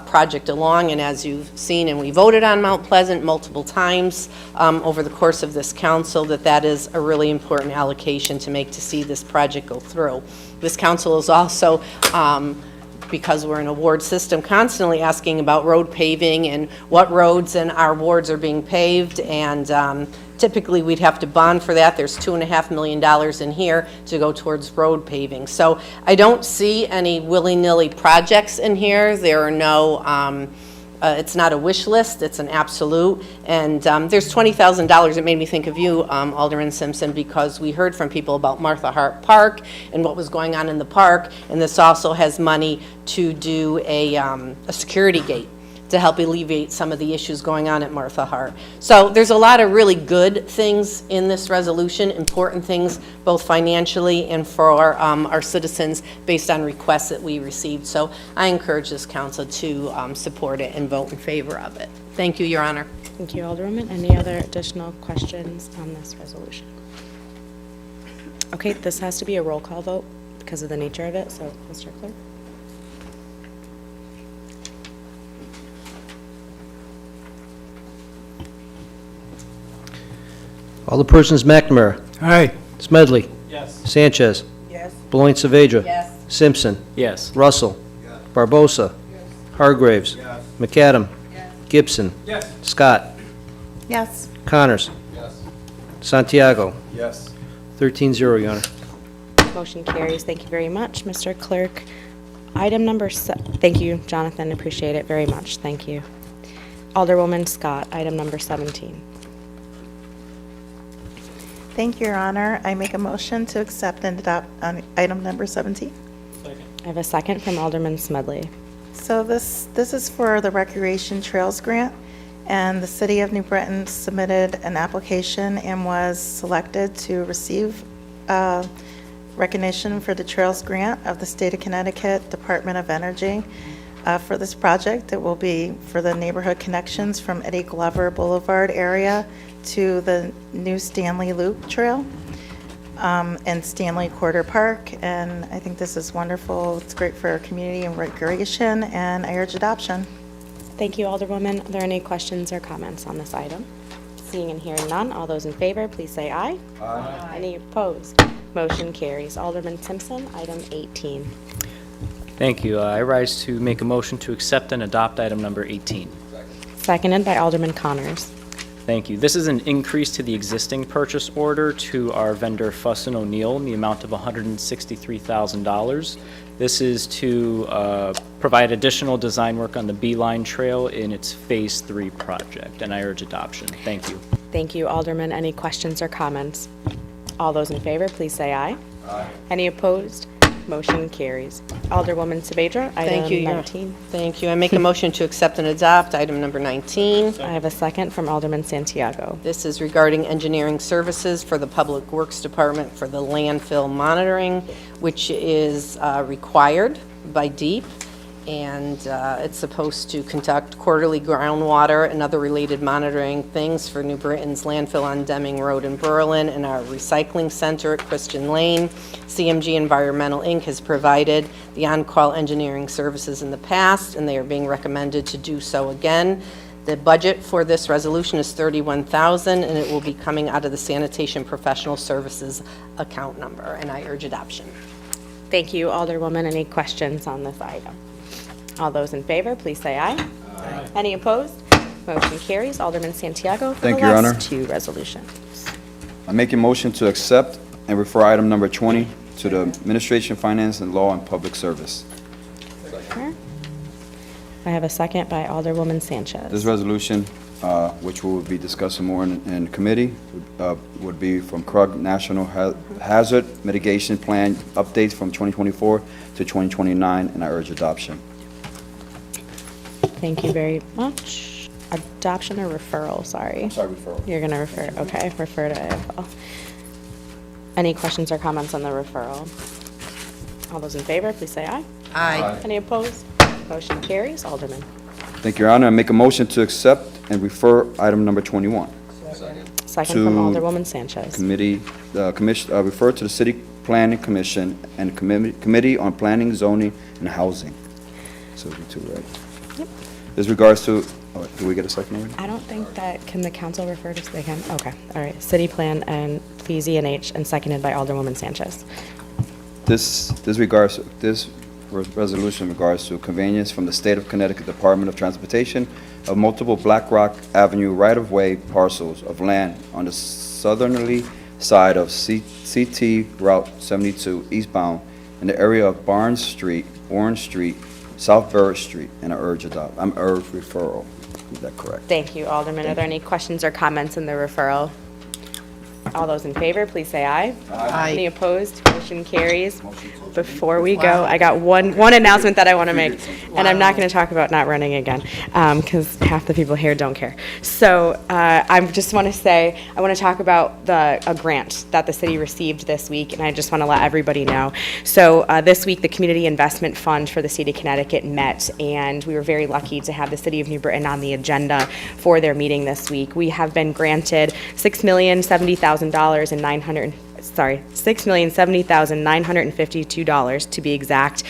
project along. And as you've seen, and we voted on Mount Pleasant multiple times over the course of this council, that is a really important allocation to make to see this project go through. This council is also, because we're an award system, constantly asking about road paving and what roads in our wards are being paved, and typically we'd have to bond for that. There's $2.5 million in here to go towards road paving. So I don't see any willy-nilly projects in here. There are no, it's not a wish list, it's an absolute. And there's $20,000. It made me think of you, Alderman Simpson, because we heard from people about Martha Hart Park and what was going on in the park. And this also has money to do a security gate to help alleviate some of the issues going on at Martha Hart. So there's a lot of really good things in this resolution, important things, both financially and for our citizens based on requests that we received. So I encourage this council to support it and vote in favor of it. Thank you, Your Honor. Thank you, Alderwoman. Any other additional questions on this resolution? Okay, this has to be a roll call vote because of the nature of it, so Mr. Clerk. Alderpersons McNamara. Aye. Smedley. Yes. Sanchez. Yes. Beloin Saavedra. Yes. Simpson. Yes. Russell. Barbosa. Hargraves. McAdam. Gibson. Scott. Yes. Connors. Santiago. Yes. 13-0, Your Honor. Motion carries. Thank you very much, Mr. Clerk. Item number thank you, Jonathan. Appreciate it very much. Thank you. Alderwoman Scott, item number 17. Thank you, Your Honor. I make a motion to accept and adopt on item number 17. I have a second from Alderman Smedley. So this is for the Recreation Trails Grant, and the City of New Britain submitted an application and was selected to receive recognition for the Trails Grant of the State of Connecticut Department of Energy. For this project, it will be for the neighborhood connections from Eddie Glover Boulevard area to the new Stanley Loop Trail and Stanley Quarter Park. And I think this is wonderful. It's great for our community and recreation, and I urge adoption. Thank you, Alderwoman. Are there any questions or comments on this item? Seeing and hearing none, all those in favor, please say aye. Aye. Any opposed? Motion carries. Alderman Simpson, item 18. Thank you. I rise to make a motion to accept and adopt item number 18. Seconded by Alderman Connors. Thank you. This is an increase to the existing purchase order to our vendor Fuss & O'Neill in the amount of $163,000. This is to provide additional design work on the Beeline Trail in its Phase 3 project, and I urge adoption. Thank you. Thank you, Alderman. Any questions or comments? All those in favor, please say aye. Aye. Any opposed? Motion carries. Alderwoman Saavedra, Thank you, item Your- 19. Thank you. I make a motion to accept and adopt item number 19. I have a second from Alderman Santiago. This is regarding engineering services for the Public Works Department for the landfill monitoring, which is required by DEEP, and it's supposed to conduct quarterly groundwater and other related monitoring things for New Britain's landfill on Deming Road in Berlin and our recycling center at Christian Lane. CMG Environmental, Inc. has provided the on-call engineering services in the past, and they are being recommended to do so again. The budget for this resolution is $31,000, and it will be coming out of the Sanitation Professional Services account number, and I urge adoption. Thank you, Alderwoman. Any questions on this item? All those in favor, please say aye. Aye. Any opposed? Motion carries. Alderman Santiago for Thank the you, Your last Honor. two resolutions. I make a motion to accept and refer item number 20 to the Administration, Finance, and Law and Public Service. I have a second by Alderwoman Sanchez. This resolution which we will be discussing more in committee, would be from CRUG National Hazard Mitigation Plan updates from 2024 to 2029, and I urge adoption. Thank you very much. Adoption or referral, sorry? Sorry, referral. You're going to refer, okay, refer to AFL. Any questions or comments on the referral? All those in favor, please say aye. Aye. Any opposed? Motion carries. Alderman. Thank you, Your Honor. I make a motion to accept and refer item number 21. Second To from Alderwoman Sanchez. Committee, refer to the City Planning Commission and Committee on Planning, Zoning, and Housing. So we two, right? Yep. As regards to, do we get a second already? I don't think that, can the council refer to, they can? Okay, all right. City Plan and please ENH, and seconded by Alderwoman Sanchez. This resolution regards to convenience from the State of Connecticut Department of Transportation of multiple Black Rock Avenue right-of-way parcels of land on the southerly side of CT Route 72 eastbound in the area of Barnes Street, Orange Street, South Burris Street, and I urge referral. Is that correct? Thank you, Alderman. Are there any questions or comments in the referral? All those in favor, please say aye. Aye. Any opposed? Motion carries. Before we go, I got one announcement that I want to make, and I'm not going to talk about not running again, because half the people here don't care. So I just want to say, I want to talk about a grant that the city received this week, and I just want to let everybody know. So this week, the Community Investment Fund for the State of Connecticut met, and we were very lucky to have the City of New Britain on the agenda for their meeting this week. We have been granted $6,070,952 to be exact,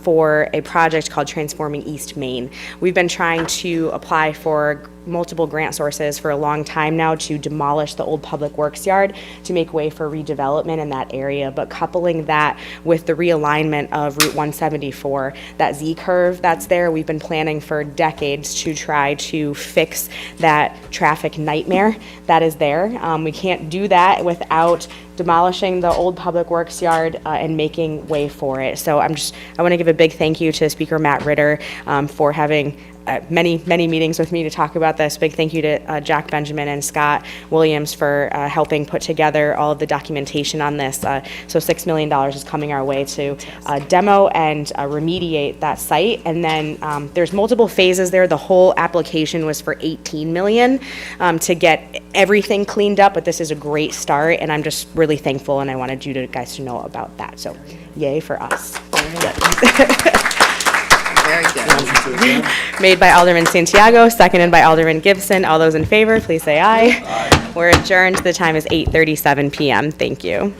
for a project called Transforming East Main. We've been trying to apply for multiple grant sources for a long time now to demolish the old public works yard to make way for redevelopment in that area, but coupling that with the realignment of Route 174, that Z curve that's there, we've been planning for decades to try to fix that traffic nightmare that is there. We can't do that without demolishing the old public works yard and making way for it. So I want to give a big thank you to Speaker Matt Ritter for having many meetings with me to talk about this. Big thank you to Jack Benjamin and Scott Williams for helping put together all of the documentation on this. So $6 million is coming our way to demo and remediate that site. And then there's multiple phases there. The whole application was for $18 million to get everything cleaned up, but this is a great start, and I'm just really thankful, and I wanted you guys to know about that. So yay for us. Very good. Made by Alderman Santiago, seconded by Alderman Gibson. All those in favor, please say aye. We're adjourned. The time is 8:37 p.m. Thank you.